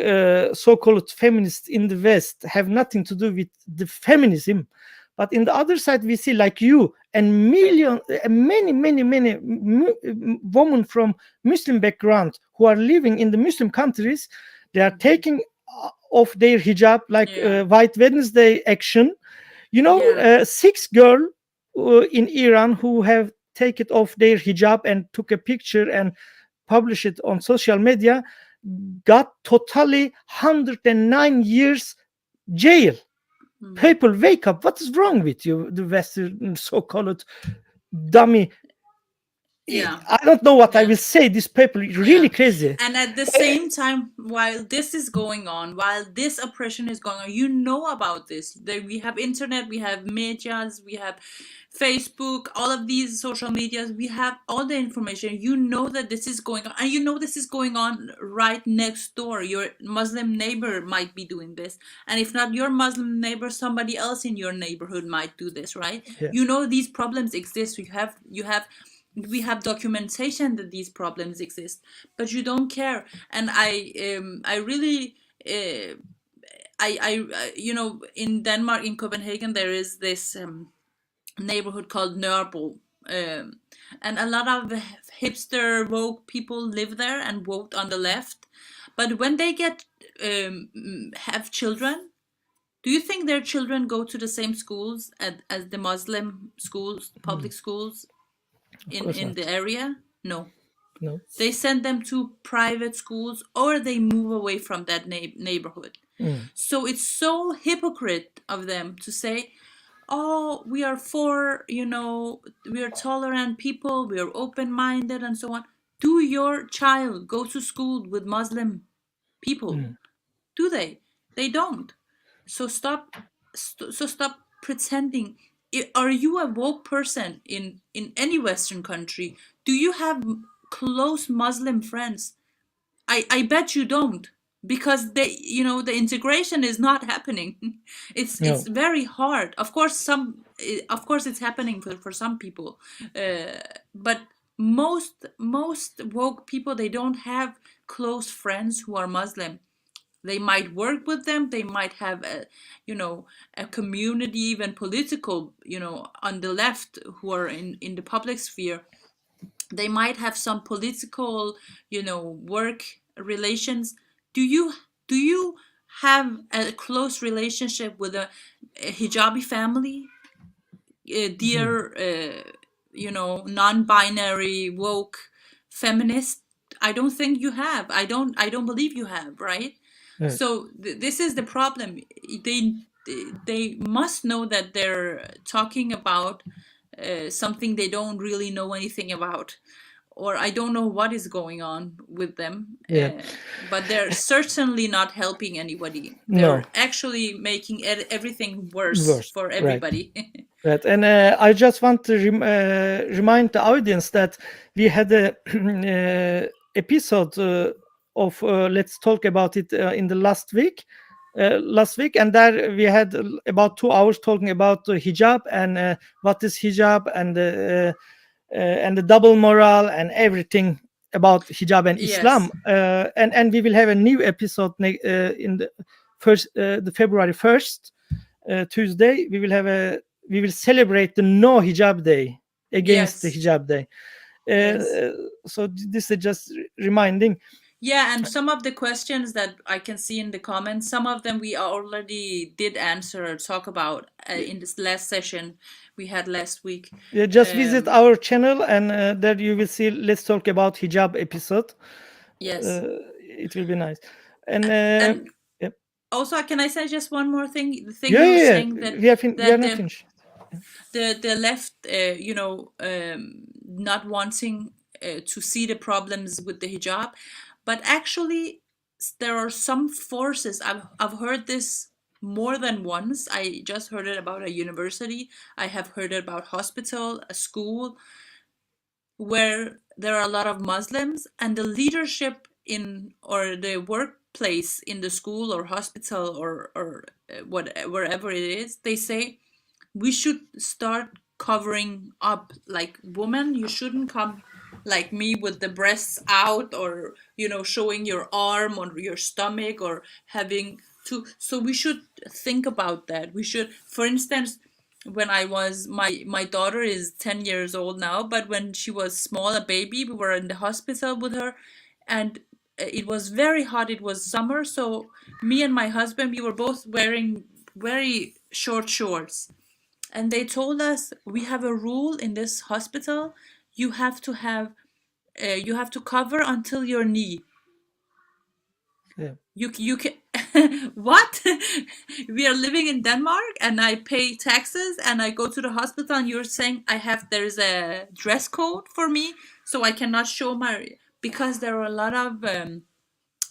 so-called feminists in the West have nothing to do with the feminism. But in the other side, we see like you and many women from Muslim background who are living in the Muslim countries. They are taking off their hijab, like White Wednesday action. 6 girl in Iran who have taken off their hijab and took a picture and published it on social media got totally 109 years jail. People, wake up. What is wrong with you, the Western so-called dummy? I don't know what I will say. These people really crazy. And at the same time, while this is going on, while this oppression is going on, you know about this. We have internet, we have medias, we have Facebook, all of these social medias. We have all the information. You know that this is going on, and you know this is going on right next door. Your Muslim neighbor might be doing this, and if not your Muslim neighbor, somebody else in your neighborhood might do this, right? You know these problems exist. We have documentation that these problems exist, but you don't care. And I really in Denmark, in Copenhagen, there is this neighborhood called Nørrebro. And a lot of hipster woke people live there and vote on the left. But when they get have children, do you think their children go to the same schools as the Muslim schools, public schools Of in course not. the area? No. No. They send them to private schools, or they move away from that neighborhood. So it's so hypocrite of them to say, oh, we are for, we are tolerant people, we are open-minded and so on. Do your child go to school with Muslim people? Do they? They don't. So stop pretending. Are you a woke person in any Western country? Do you have close Muslim friends? I bet you don't, because the integration is not happening. It's No. it's very hard. Of course it's happening for some people, but most woke people, they don't have close friends who are Muslim. They might work with them. They might have a community, even political, on the left, who are in the public sphere. They might have some political, work relations. Do you have a close relationship with a hijabi family, dear non-binary woke feminist? I don't think you have. I don't believe you have, right? Evet. So this is the problem. They must know that they're talking about something they don't really know anything about, or I don't know what is going on with them. Yeah. But they're certainly not helping anybody. No. They're actually making everything worse for Right. everybody. Right. And I just want to remind the audience that we had a episode of Let's Talk About It in the last week, and there we had about 2 hours talking about hijab and what is hijab, and the double moral and everything about hijab and Yes. Islam. And we will have a new episode in the February 1st, Tuesday. We will celebrate the No Hijab Day, against the Yes. Hijab Day. Yes. So this is just reminding. Yeah, and some of the questions that I can see in the comments, some of them we already did answer or talk about in this last session we had last week. Yeah, just visit our channel, and there you will see Let's Talk About Hijab episode. Yes. It will be nice. And yep. Also, can I say just one more thing? The thing Yeah, you were yeah, saying that we are not finished. the left, not wanting to see the problems with the hijab, but actually there are some forces. I've heard this more than once. I just heard it about a university. I have heard it about hospital, a school, where there are a lot of Muslims, and the leadership or the workplace in the school or hospital or wherever it is, they say we should start covering up. Like, woman, you shouldn't come like me with the breasts out, or showing your arm or your stomach, or having to. So we should think about that. We should, for instance, when I was my daughter is 10 years old now, but when she was small, a baby, we were in the hospital with her, and it was very hot. It was summer, so me and my husband, we were both wearing very short shorts, and they told us, we have a rule in this hospital: you have to cover until your knee. Yeah. You can what? We are living in Denmark, and I pay taxes, and I go to the hospital, and you're saying there's a dress code for me, so I cannot show because there are a lot of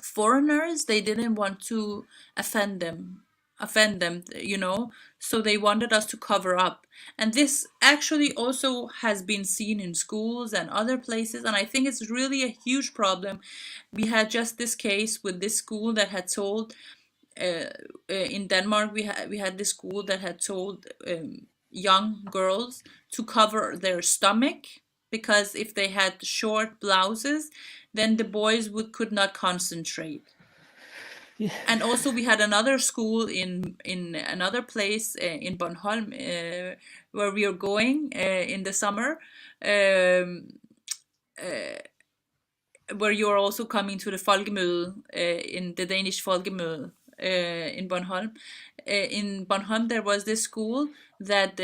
foreigners. They didn't want to offend them, so they wanted us to cover up. And this actually also has been seen in schools and other places, and I think it's really a huge problem. We had just this case with this school that had told in Denmark, we had this school that had told young girls to cover their stomach, because if they had short blouses, then the boys could not concentrate. Yeah. And also we had another school in another place in Bornholm, where we are going in the summer, um, where you are also coming to the Folkemøde, in the Danish Folkemøde in Bornholm. In Bornholm, there was this school that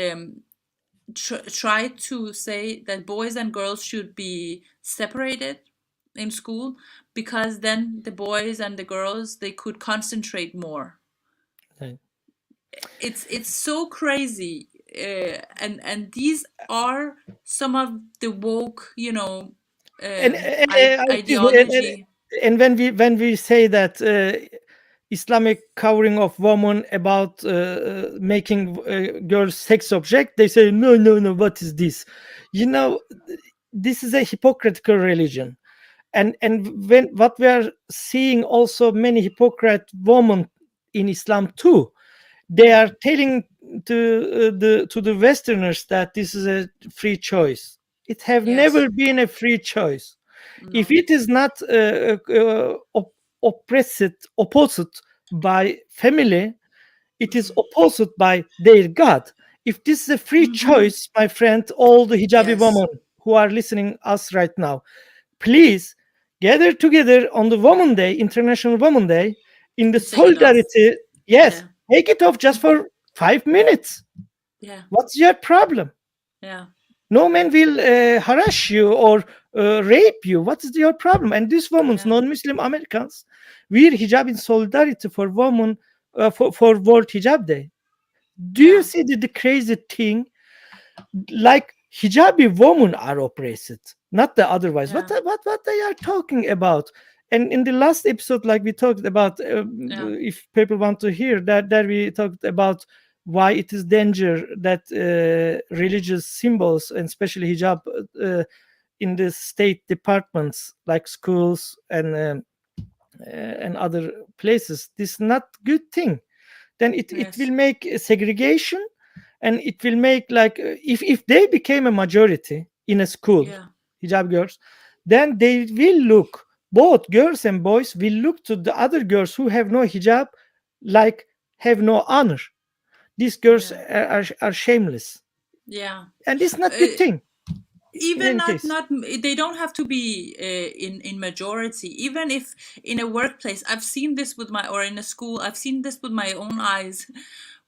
tried to say that boys and girls should be separated in school, because then the boys and the girls, they could concentrate more. Right. It's so crazy, and these are some of the woke, Excuse me, ideology. and when we say that Islamic covering of women about making girls sex object, they say no, no, no. What is this? You know, this is a hypocritical religion, and when what we are seeing also many hypocrite women in Islam too. They are telling to the Westerners that this is a free choice. It have Yes. never been a free choice. If No. it is not opposed by family, it is opposed by their God. If this is a free Mm-hmm. choice, my friend, all the hijabi Yes. women who are listening us right now, please gather together on the Women Day, International Women Day, in the And take it off. solidarity. Yes, Yeah. take it off just for 5 minutes. Yeah. What's your problem? Yeah. No man will harass you or rape you. What is your problem? And these women, Yeah. non-Muslim Americans, wear hijab in solidarity for women, for World Hijab Day. Do you Yeah. see the crazy thing? Like hijabi women are oppressed, not the otherwise. Yeah. What they are talking about? And in the last episode, like we talked about, Yeah. if people want to hear that, there we talked about why it is danger that religious symbols and especially hijab in the state departments like schools and other places. This is not good thing. Then it will Yes. make segregation, and it will make like if they became a majority in a school, Yeah. hijab girls, then they will look, both girls and boys will look to the other girls who have no hijab like have no honor. These girls Yeah. are shameless, Yeah. and it's not good Uh, thing in Even any not case. not they don't have to be in majority. Even if in a workplace, I've seen this with my, or in a school, I've seen this with my own eyes,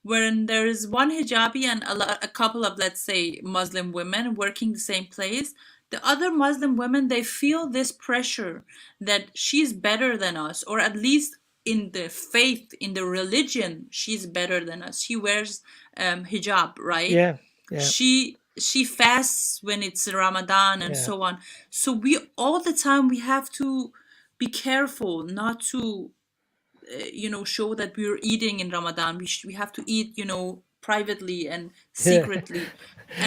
wherein there is one hijabi and a couple of, let's say, Muslim women working the same place. The other Muslim women, they feel this pressure that she's better than us, or at least in the faith, in the religion, she's better than us. She wears hijab, right? Yeah, yeah, She fasts when it's Ramadan and yeah. so on. So we, all the time, we have to be careful not to show that we're eating in Ramadan. We have to eat, privately and Yeah. secretly,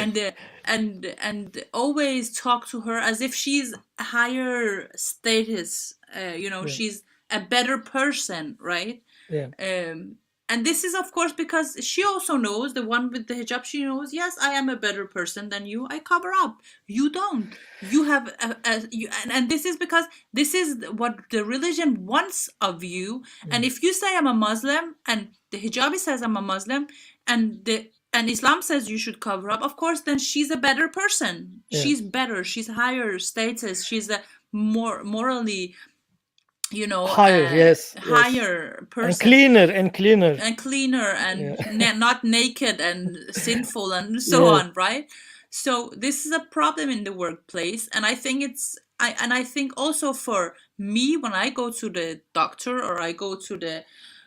and and always talk to her as if she's higher status. Yeah, She's a better person, right? yeah, um and this is, of course, because she also knows, the one with the hijab, she knows, yes, I am a better person than you. I cover up. You don't. You have and this is because this is what the religion wants of you. And mm, if you say I'm a Muslim, and the hijabi says I'm a Muslim, and Islam says you should cover up, of course, then she's a better person. yeah. She's better. She's higher status. She's a more morally, Higher, yes, yes, higher and person, cleaner and cleaner. and cleaner, and Yeah, not naked and sinful and so yeah, on, right? So this is a problem in the workplace, and I think I think also for me, when I go to the doctor, or I go to the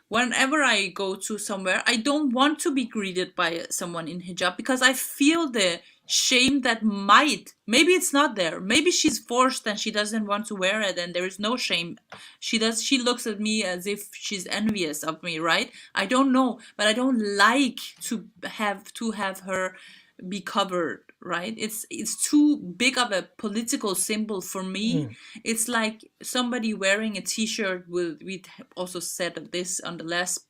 whenever I go to somewhere, I don't want to be greeted by someone in hijab, because I feel the shame that might, maybe it's not there, maybe she's forced and she doesn't want to wear it, and there is no shame. She looks at me as if she's envious of me, right? I don't know, but I don't like to have her be covered, right? It's too big of a political symbol for me. mm, It's like somebody wearing a t-shirt with, we also said this on the last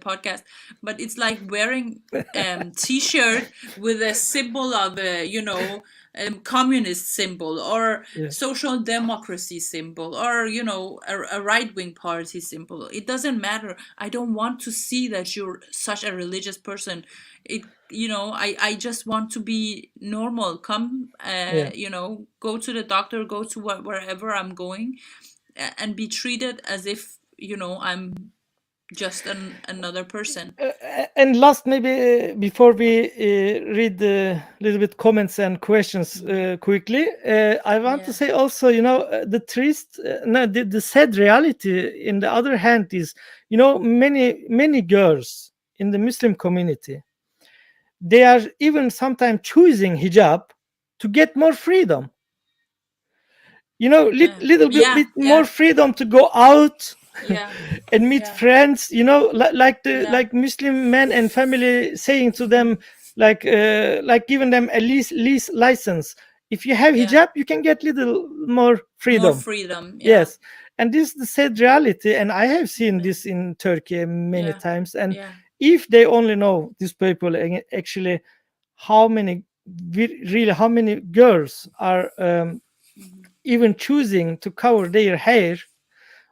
podcast, but it's like wearing t-shirt with a symbol of a, communist symbol, or yeah, social democracy symbol, or a right-wing party symbol. It doesn't matter. I don't want to see that you're such a religious person. it I just want to be normal, come, Yeah. go to the doctor, go to wherever I'm going, and be treated as if I'm just another person. And last, maybe before we read the little bit comments and questions Mm. quickly, I want to Yeah. say also, the trist, no, the sad reality, in the other hand, is, many girls in the Muslim community, they are even sometimes choosing hijab to get more freedom. Little Yeah. bit more Yeah. freedom to go out Yeah. and meet Yeah. friends, like the Yeah. like Muslim men and family saying to Hmm. them, like giving them a lease license. If you have Yeah. hijab, you can get little more More freedom. freedom. Yeah. Yes. And this is the sad reality, and I have seen Yeah. this in Turkey many Yeah. times. And Yeah. if they only know, these people, actually, how many really, how many girls are Hmm. even choosing to cover their hair,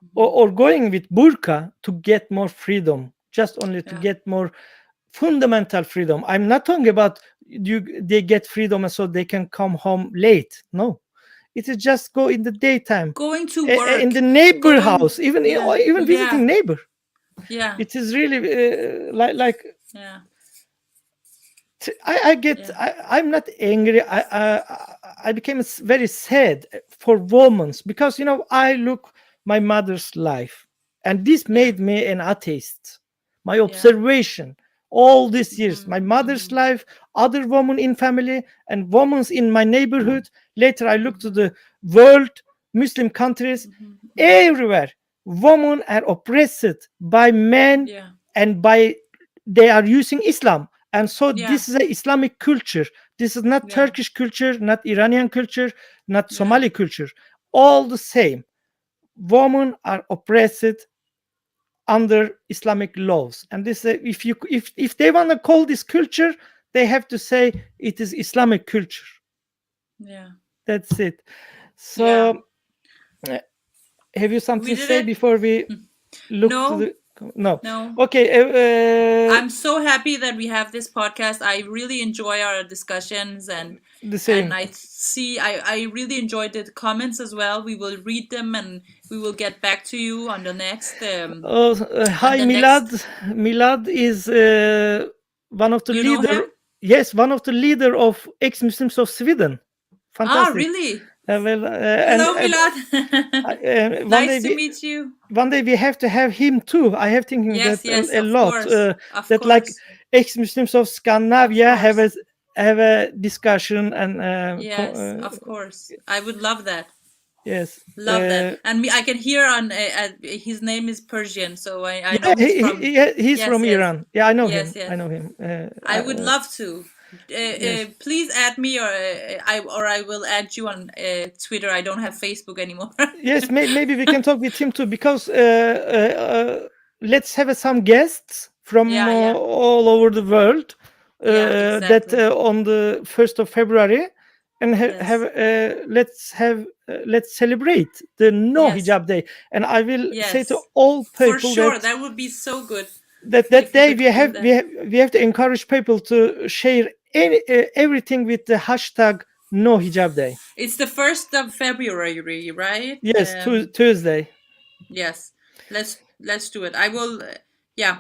Hmm. or going with burqa to get more freedom, just only to Yeah. get more fundamental freedom. I'm not talking about they get freedom and so they can come home late. No, it is just go in the daytime, Going to in the work. neighbor Going. house, even Yeah. or even Yeah. visiting neighbor. Yeah. It is really like Yeah. I get, Yeah. I'm not angry. I became very sad for women, because I look my mother's life, and this Yeah. made me an atheist. My Yeah. observation all these years, my Hmm. mother's Hmm. life, other women in family, and women in my neighborhood. Later, I looked to Hmm. the world, Muslim countries, Hmm. Hmm. everywhere. Women are oppressed by men, Yeah. and by they are using Islam, and so Yeah. this is a Islamic culture. This is not Yeah. Turkish culture, not Iranian culture, not Yeah. Somali culture. All the same, women are oppressed under Islamic laws, and this if they want to call this culture, they have to say it is Islamic culture. Yeah. That's it. Yeah. So, uh, have you something We to did say it. before we look to No. the? No. No. Okay. I'm so happy that we have this podcast. I really enjoy our discussions, The and same. I really enjoyed the comments as well. We will read them, and we will get back to you on the next Oh, on hi, the Milad. next. Milad is one of the You know leader. him? Yes, one of the leader of ex-Muslims of Sweden. Ah, Fantastic. really? Well, and Hello, Milad. one Nice day to we meet you. one day we have to have him too. I have thinking Yes, that yes, a of lot. course. Of That, like, course. ex-Muslims of Of Scandinavia have course. a discussion, and Yes, of course. I would love that. yes. Love that. And me, I can hear on his name is Persian, so I Yeah, know he's from. he's Yes, from yes, Iran. Yeah, I know yes, him. I yes. know him. I would love to. Yes. Please add me, or I will add you on Twitter. I don't have Facebook anymore. Yes, maybe we can talk with him too, because let's have some guests from Yeah, yeah, all over the world, yeah. that Exactly. on the 1st of February, and Yes, let's celebrate the No yes, Hijab Day. And I will say to yes. all For people sure, that would be so good that if we day could we do have that. we have to encourage people to share everything with the hashtag No Hijab Day. It's the 1st of February, right? Yes, Tuesday. Yes. Let's do it. I will. Yeah.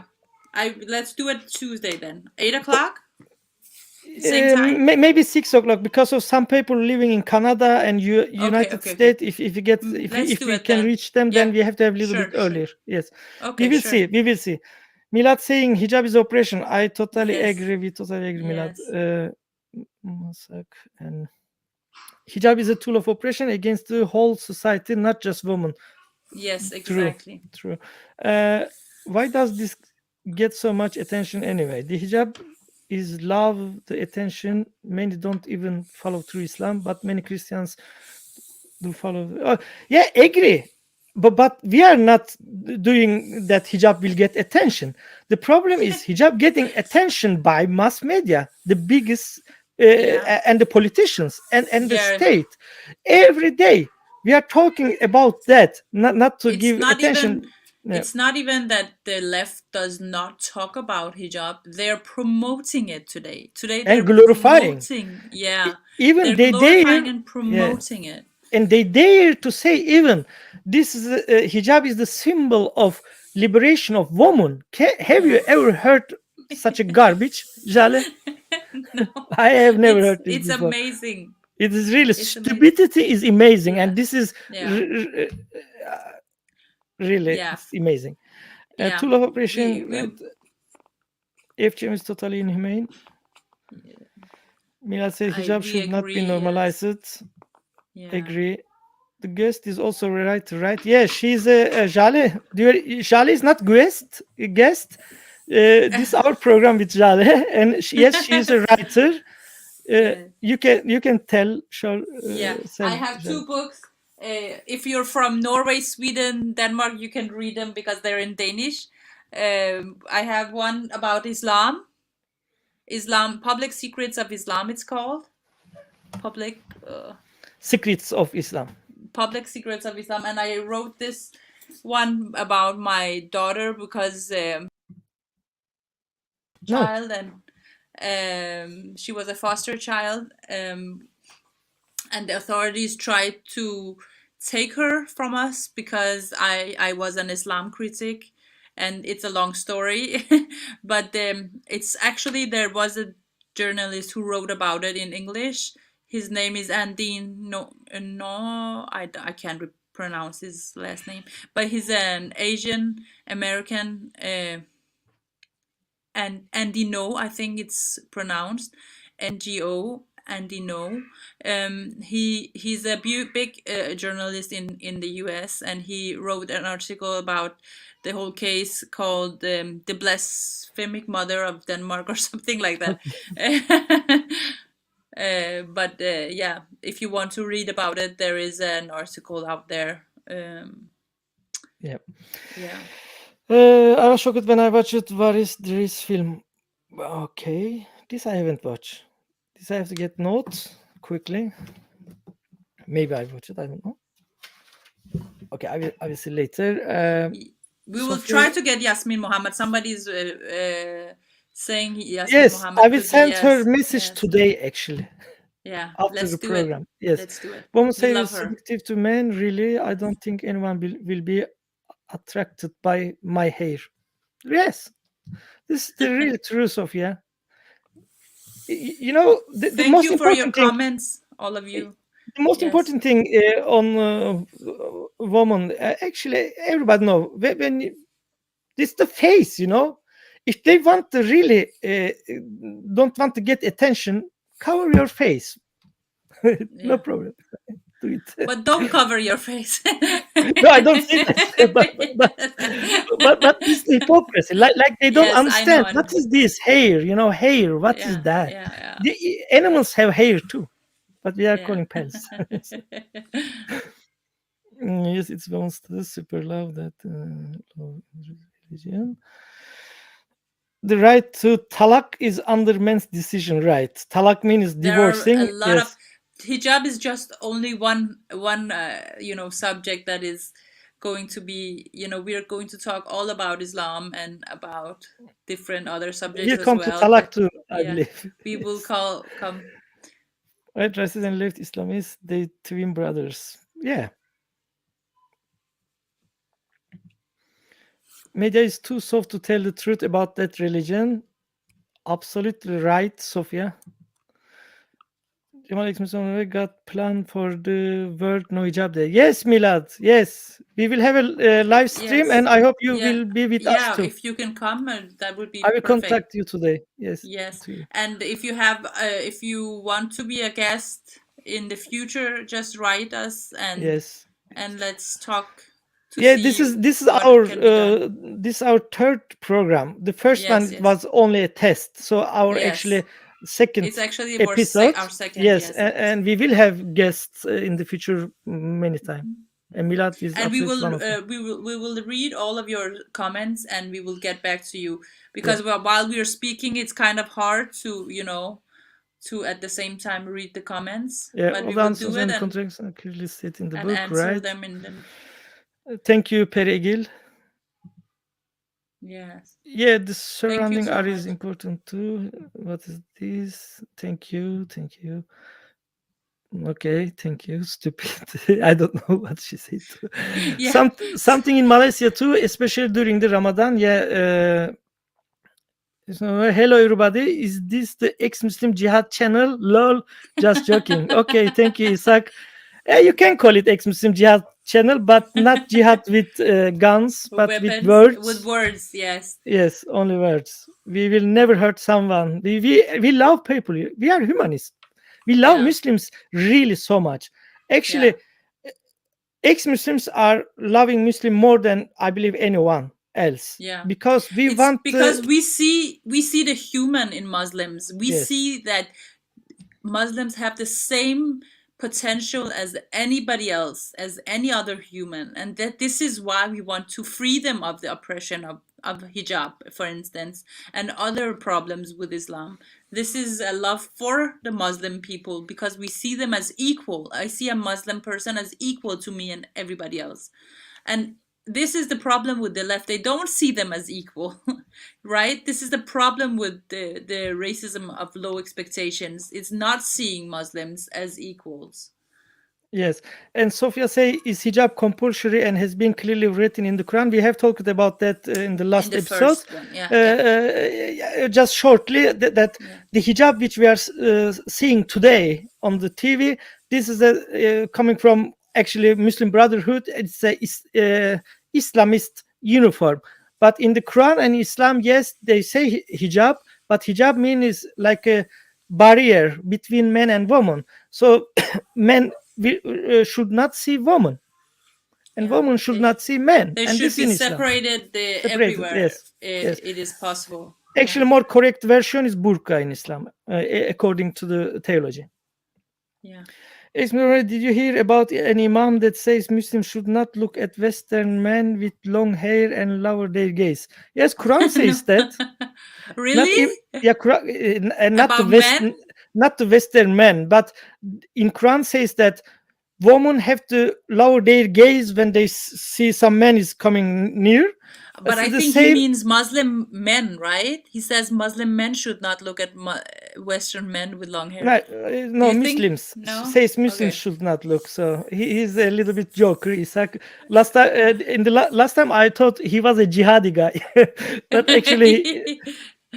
I Let's do it Tuesday then. 8 o'clock. Same time. Maybe 6 o'clock, because of some people living in Canada and Okay. United Okay. Okay. States. If you get Let's if do we it can then. reach them, then Yeah. we have to have a little bit Sure. Sure. earlier. Yes, we Okay. will Sure. see. We will see. Milad saying hijab is oppression. I totally Yes. agree. We totally agree, Milad. Yes. Masak, and hijab is a tool of oppression against the whole society, not just women. Yes. True, Exactly. true. Uh, why does this get so much attention anyway? The hijab is love the attention. Many don't even follow through Islam, but many Christians do follow. Yeah, agree. But we are not doing that. Hijab will get attention. The problem is hijab getting attention by mass media, the biggest, Yeah. and the politicians, and the Yeah. state. Every day we are talking about that. Not to It's give not even. attention. Yeah. it's not even that the left does not talk about hijab, they're promoting it today And they're glorifying. promoting, yeah, Even they're they glorifying dare, and yeah, promoting it. and they dare to say even this is hijab is the symbol of liberation of woman. Have you Yeah. ever heard such a garbage, Jale? No, I have never heard this it's before. amazing. It is really It's amazing. stupidity is amazing, and Yeah. this is Yeah. really Yeah. it's amazing. Yeah. Tool of we operation, we FGM is totally inhumane. Milad said hijab we should not be agree, yes. normalized. Yeah. Agree. The guest is also right, right? Yeah, she's a Jale. Jale is not guest. This our program with Jale, and yes, she is a writer. Yeah. You can tell, sure, Yeah, I have Jale. two books. If you're from Norway, Sweden, Denmark, you can read them because they're in Danish. I have one about Islam, Public Secrets of Islam. It's called Public Secrets of Islam. Public Secrets of Islam, and I wrote this one about my daughter because No, child, and she was a foster child, and the authorities tried to take her from us because I was an Islam critic, and it's a long story, but it's actually there was a journalist who wrote about it in English. His name is Andy no, I can't pronounce his last name, but he's an Asian American, and Andy No, I think it's pronounced NGO. Andy No, he's a big journalist in the U.S., and he wrote an article about the whole case called "The Blasphemic Mother of Denmark" or something like that. But yeah, if you want to read about it, there is an article out there. yeah. Yeah. I was shocked when I watched this film. Okay, this I haven't watched. This I have to get notes quickly. Maybe I watch it. I don't know. Okay, I will see later. We will Sophia, try to get Yasmin Mohammed. Somebody's saying Yasmin yes, I Mohammed will could be. send her Yes, message yes, today. Actually, yeah. after Let's the do it. program. Yes, Let's do it. women We say love is her. selective to men. Really, I don't think anyone will be attracted by my hair. Yes, this is the real truth, Sophia. You know, the Thank most you for your important thing. comments, all of you. The most Yes. important thing on woman, actually, everybody know when this the face. You know, if they want to really don't want to get attention, cover your face. No Yeah. problem. Do it. But don't cover your face. No, I don't see that. But this is hypocrisy. Like they don't Yes, I know. understand what is this hair. You know, hair. What is Yeah, that? yeah, The animals have hair too, but we are yeah. calling pels. Yes, it's once the super love that love religion. The right to talak is under men's decision right. Talak means There are a divorcing. lot Yes. of hijab is just only one subject that is going to be, we are going to talk all about Islam and about different other subjects We'll as come to well, talak but too, I yeah, believe. we will Yes. come. Right, racists and left Islamists, they twin brothers. Yeah. Media is too soft to tell the truth about that religion. Absolutely right, Sophia. Jamal Exmison got plan for the World No Hijab Day. Yes, Milad. Yes, we will have a live stream, Yes, and I hope you yeah, will be with us yeah, too. if you can come, that would be I will perfect. contact you today. Yes. Yes, To you. and if you want to be a guest in the future, just write us Yes. and let's talk to Yeah, see this is what our can be done. this is our third program. The first Yes, one yes, was only a test, so our yes. actually second It's actually episode. our second. Yes, Yes, and we will have guests in the future many times. And Milad is and we absolutely one will of them. we will read all of your comments and we will get back to you because Yeah. while we are speaking, it's kind of hard to to at the same time read the comments, Yeah, but all we the will answers do it and contracts are clearly stated in the and book, answer right? them in the. Thank you, Peregil. Yes. Yeah, the Thank you surrounding so area is much. important too. What is this? Thank you, thank you. Okay, thank you. Stupid. I don't know what she said. Yeah. Something in Malaysia too, especially during the Ramadan. Yeah. So, hello everybody. Is this the ex-Muslim Jihad channel? Lol. Just joking. Okay, thank you, Isaac. You can call it ex-Muslim Jihad channel, but not jihad with guns, but with Weapons with words. words, yes. Yes, only words. We will never hurt someone. We love people. We are humanists. We love Yeah. Muslims really so much. Yeah. Actually, ex-Muslims are loving Muslim more than I believe anyone else Yeah. because we It's want because we see the human in Muslims. We yes, see that Muslims have the same potential as anybody else, as any other human, and that this is why we want to free them of the oppression of hijab, for instance, and other problems with Islam. This is a love for the Muslim people because we see them as equal. I see a Muslim person as equal to me and everybody else. And this is the problem with the left. They don't see them as equal, right? This is the problem with the racism of low expectations. It's not seeing Muslims as equals. yes. And Sophia say, is hijab compulsory and has been clearly written in the Quran? We have talked about that in the In last the episodes. first one, yeah, yeah. Just shortly, that Yeah. the hijab which we are seeing today on the TV, this is coming from actually Muslim Brotherhood. It's a Islamist uniform. But in the Quran and Islam, yes, they say hijab, but hijab means like a barrier between men and women. So men should not see women, and Yeah. women should not see men, They and should this be in Islam separated separated. everywhere Yes, yes. it is possible. Yeah. Actually, more correct version is burqa in Islam, according to the theology. Yeah. Esmeralda, did you hear about an imam that says Muslims should not look at Western men with long hair and lower their gaze? Yes, Quran says that. Not Really? even, yeah, and not the About men? not the Western men, but in Quran says that women have to lower their gaze when they see some man is coming near. But It's I the think he same. means Muslim men, right? He says Muslim men should not look at Western men with long hair. No, Do no, you think? Muslims No? says Muslims Okay. should not look. So he's a little bit joker. Isaac. Last time, in the last time, I thought he was a jihadi guy, but actually,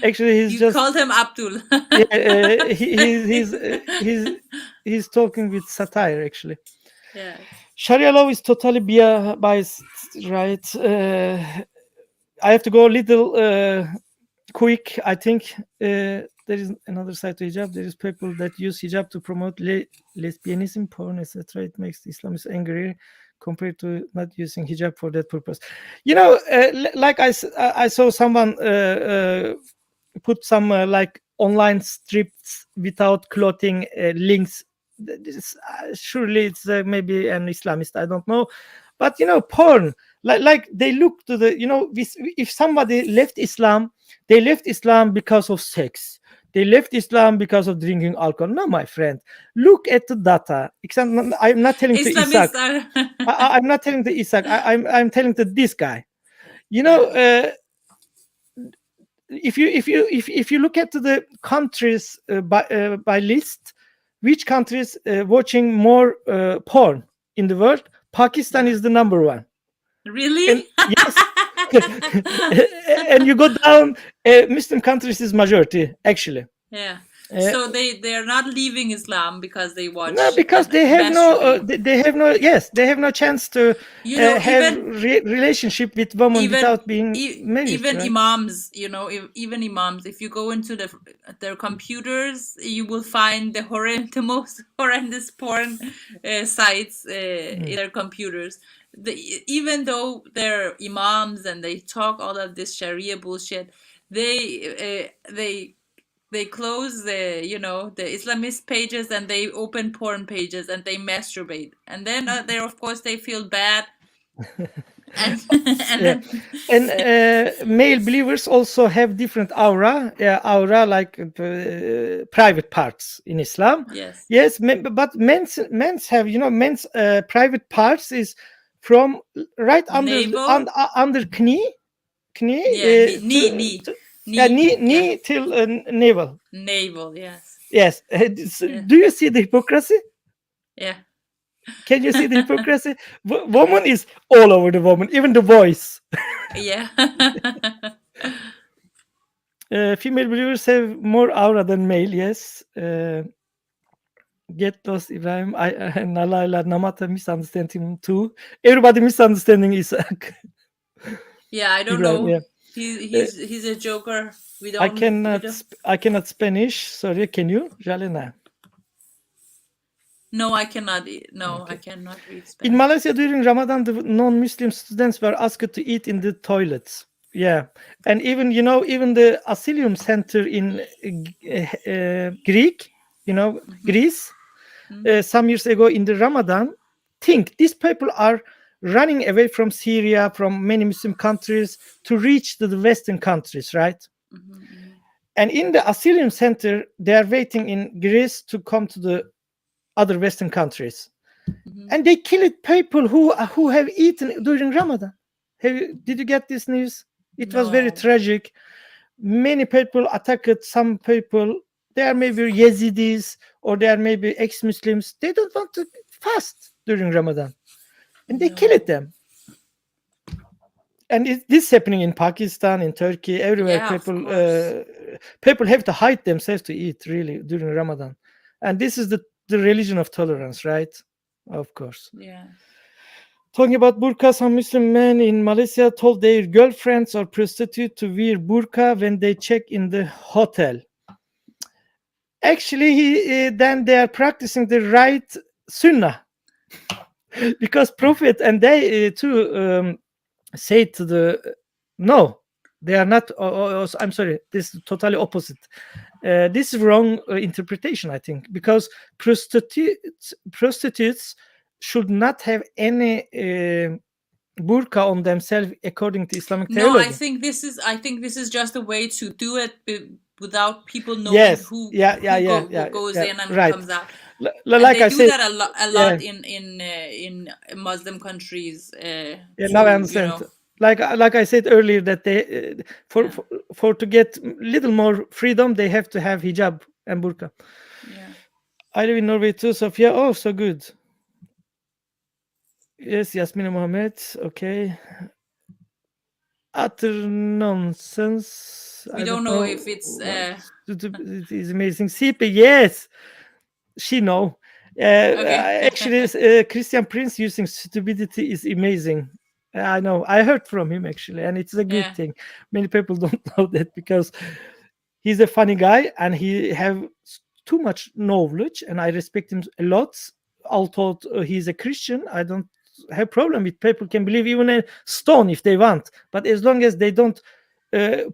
he's You just called him Abdul. yeah. He's talking with satire. Actually, Yeah. Sharia law is totally biased, right? I have to go a little quick. I think there is another side to hijab. There is people that use hijab to promote lesbianism, porn, etc. It makes the Islamists angry compared to not using hijab for that purpose. You know, like I saw someone put some like online strips without clothing links. Surely it's maybe an Islamist. I don't know, but you know, porn. Like they look to the if somebody left Islam, they left Islam because of sex. They left Islam because of drinking alcohol. No, my friend, look at the data. I'm not telling to Isaac. Islamists are. I'm not telling to Isaac. I'm telling to this guy. You know, Yeah. if you look at the countries by list, which countries watching more porn in the world? Pakistan Yeah. is the number one. Really? And yes, and you go down, Muslim countries is majority actually. Yeah. Uh, So they're not leaving Islam because they no, watch because and they have no, masturbate. they have no, yes, they have no chance to You know, have relationship with women without being married, even right? imams, even imams, if you go into their computers, you will find the most horrendous porn sites in their computers. Even though they're imams and they talk all of this Sharia bullshit, they close the Islamist pages and they open porn pages and they masturbate, and then they of course they feel bad. And and Yeah. then And male believers also have different aura like private parts in Islam. yes, Yes, but men's have, men's private parts is from right under navel, under knee knee, Yeah, knee, yeah, knee till navel. navel. Yes, Yes. yeah, Do you see the hypocrisy? yeah. Can you see the hypocrisy? Woman is all over the woman, even the voice. Yeah. Female believers have more aura than male. Yes. Get lost, Ibrahim. Nalala Namata misunderstand him too. Everybody misunderstanding Isaac. Yeah, I don't Ibrahim. know. Yeah. He's a joker. We don't. I cannot Spanish. Sorry. Can you, Jalena? No, I cannot. No, I Okay. cannot read In Spanish. Malaysia during Ramadan, the non-Muslim students were asked to eat in the toilets. Yeah, and even even the asylum center in Greek, Greece, some years ago in the Ramadan, think these people are running away from Syria, from many Muslim countries to reach to the Western countries, right? And in the asylum center, they are waiting in Greece to come to the other Western countries. And they killed people who have eaten during Ramadan. Did you get this news? It was very No. tragic. Many people attacked some people. They are maybe Yazidis or they are maybe ex-Muslims. They don't want to fast during Ramadan, and they killed them. And this happening in Pakistan, in Turkey, everywhere. Yeah, of course. People have to hide themselves to eat really during Ramadan, and this is the religion of tolerance, right? Of course. Yeah. Talking about burqa, some Muslim men in Malaysia told their girlfriends or prostitutes to wear burqa when they check in the hotel. Actually, then they are practicing the right sunnah, because Prophet and they too say to the no, they are not. I'm sorry, this is totally opposite. This is wrong interpretation, I think, because prostitutes should not have any burqa on themselves according to Islamic No, theology. I think this is just a way to do it without people knowing Yes, who goes yeah, in and who right. comes out. And Like they I do said, that a yeah, lot in Muslim countries. yeah. Now I To understand. Like I said earlier, that they for to get little more freedom, they have to have hijab and burqa. Yeah. I live in Norway too, Sophia. Oh, so good. Yes, Yasmin Mohammed. Okay. Utter nonsense. We I don't don't know know if it's what it is amazing. CP, yes, she know. okay. Actually, Christian Prince using stupidity is amazing. I know. I heard from him actually, and it's a good Yeah. thing. Many people don't know that because he's a funny guy and he have too much knowledge, and I respect him a lot. Although he's a Christian, I don't have problem with people can believe even a stone if they want, but as long as they don't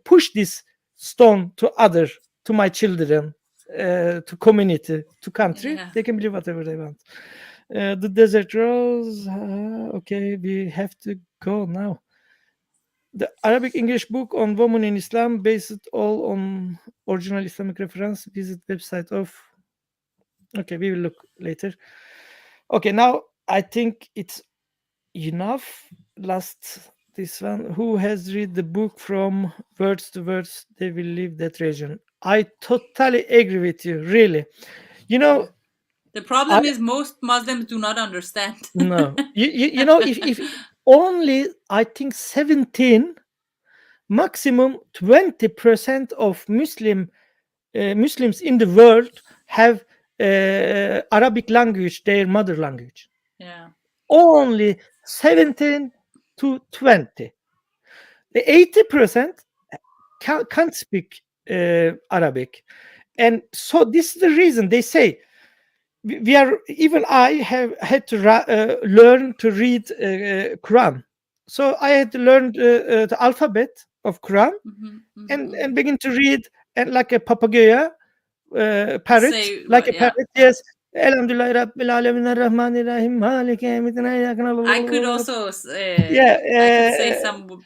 push this stone to my children, to community, to country, Yeah. they can believe whatever they want. The desert rose. Okay, we have to go now. The Arabic English book on women in Islam, based all on original Islamic reference. Visit website of. Okay, we will look later. Okay, now I think it's enough. Last this one. Who has read the book from words to words? They will leave that region. I totally agree with you. Really, you know, The I problem is most Muslims do not understand. no. You know, if only I think 17, maximum 20% of Muslims in the world have Arabic language their mother language. Yeah. Only 17 to 20. The 80% can't speak Arabic, and so this is the reason they say we are. Even I have had to learn to read Quran, so I had to learn the alphabet of Quran and begin to read, and like a papagaya parrot, Say like what? a Yeah. parrot. Yes. Alhamdulillah Rabbil Alamin Ar-Rahmanir Rahim Maliki Yawmiddin. I could also I could say Yeah. some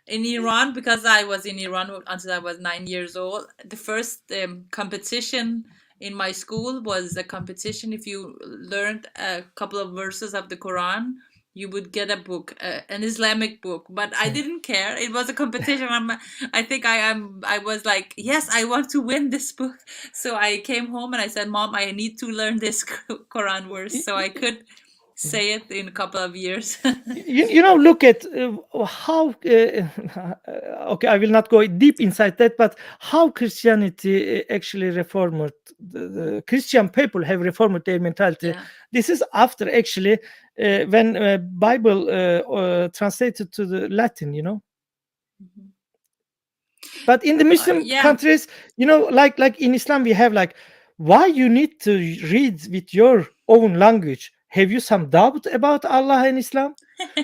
in Iran, because I was in Iran until I was 9 years old. The first competition in my school was a competition if you learned a couple of verses of the Quran, you would get a book, an Islamic book, but I didn't care. It was a competition. I think I was like, yes, I want to win this book. So I came home and I said, Mom, I need to learn this Quran verse so I could say it in a couple of years. You know, look at how okay, I will not go deep inside that, but how Christianity actually reformed the Christian people have reformed their mentality. Yeah. This is after actually when Bible translated to the Latin, you know. Mhm. But in the Muslim Yeah. countries, you know, like in Islam, we have like, why you need to read with your own language? Have you some doubt about Allah and Islam?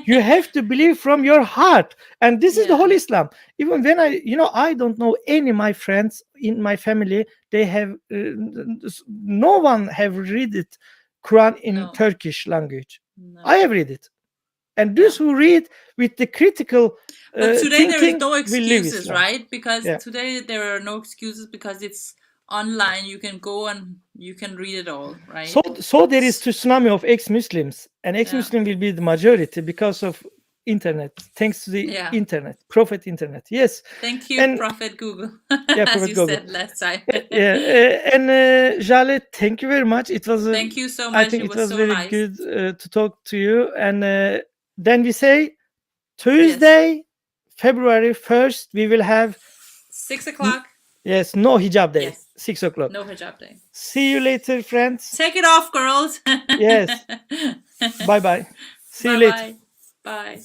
You have to believe from your heart, and this is the whole Yeah. Islam. Even when I, you know, I don't know any my friends in my family, they have no one have read it Quran in No. Turkish language. No. I have read it, and Yeah. those who read with the critical But today there is thinking no will live excuses, Islam. right? Because Yeah. today there are no excuses because it's online. You can go and you can read it all, right? So there is tsunami of ex-Muslims, and ex-Muslim will be the majority because of internet. Thanks to the Yeah. internet, Prophet internet. Yes. Thank you, And Prophet Google, yeah, as Prophet you Google. said last time. Yeah, and Jale, thank you very much. It was Thank you so I much. think It it was was so very nice. good to talk to you. And then we say Tuesday, February 1st, we will have 6 o'clock. yes, no hijab day. Yes. 6 o'clock. No hijab day. See you later, friends. Take it off, girls. Yes. Bye bye. See you later. Bye. Bye.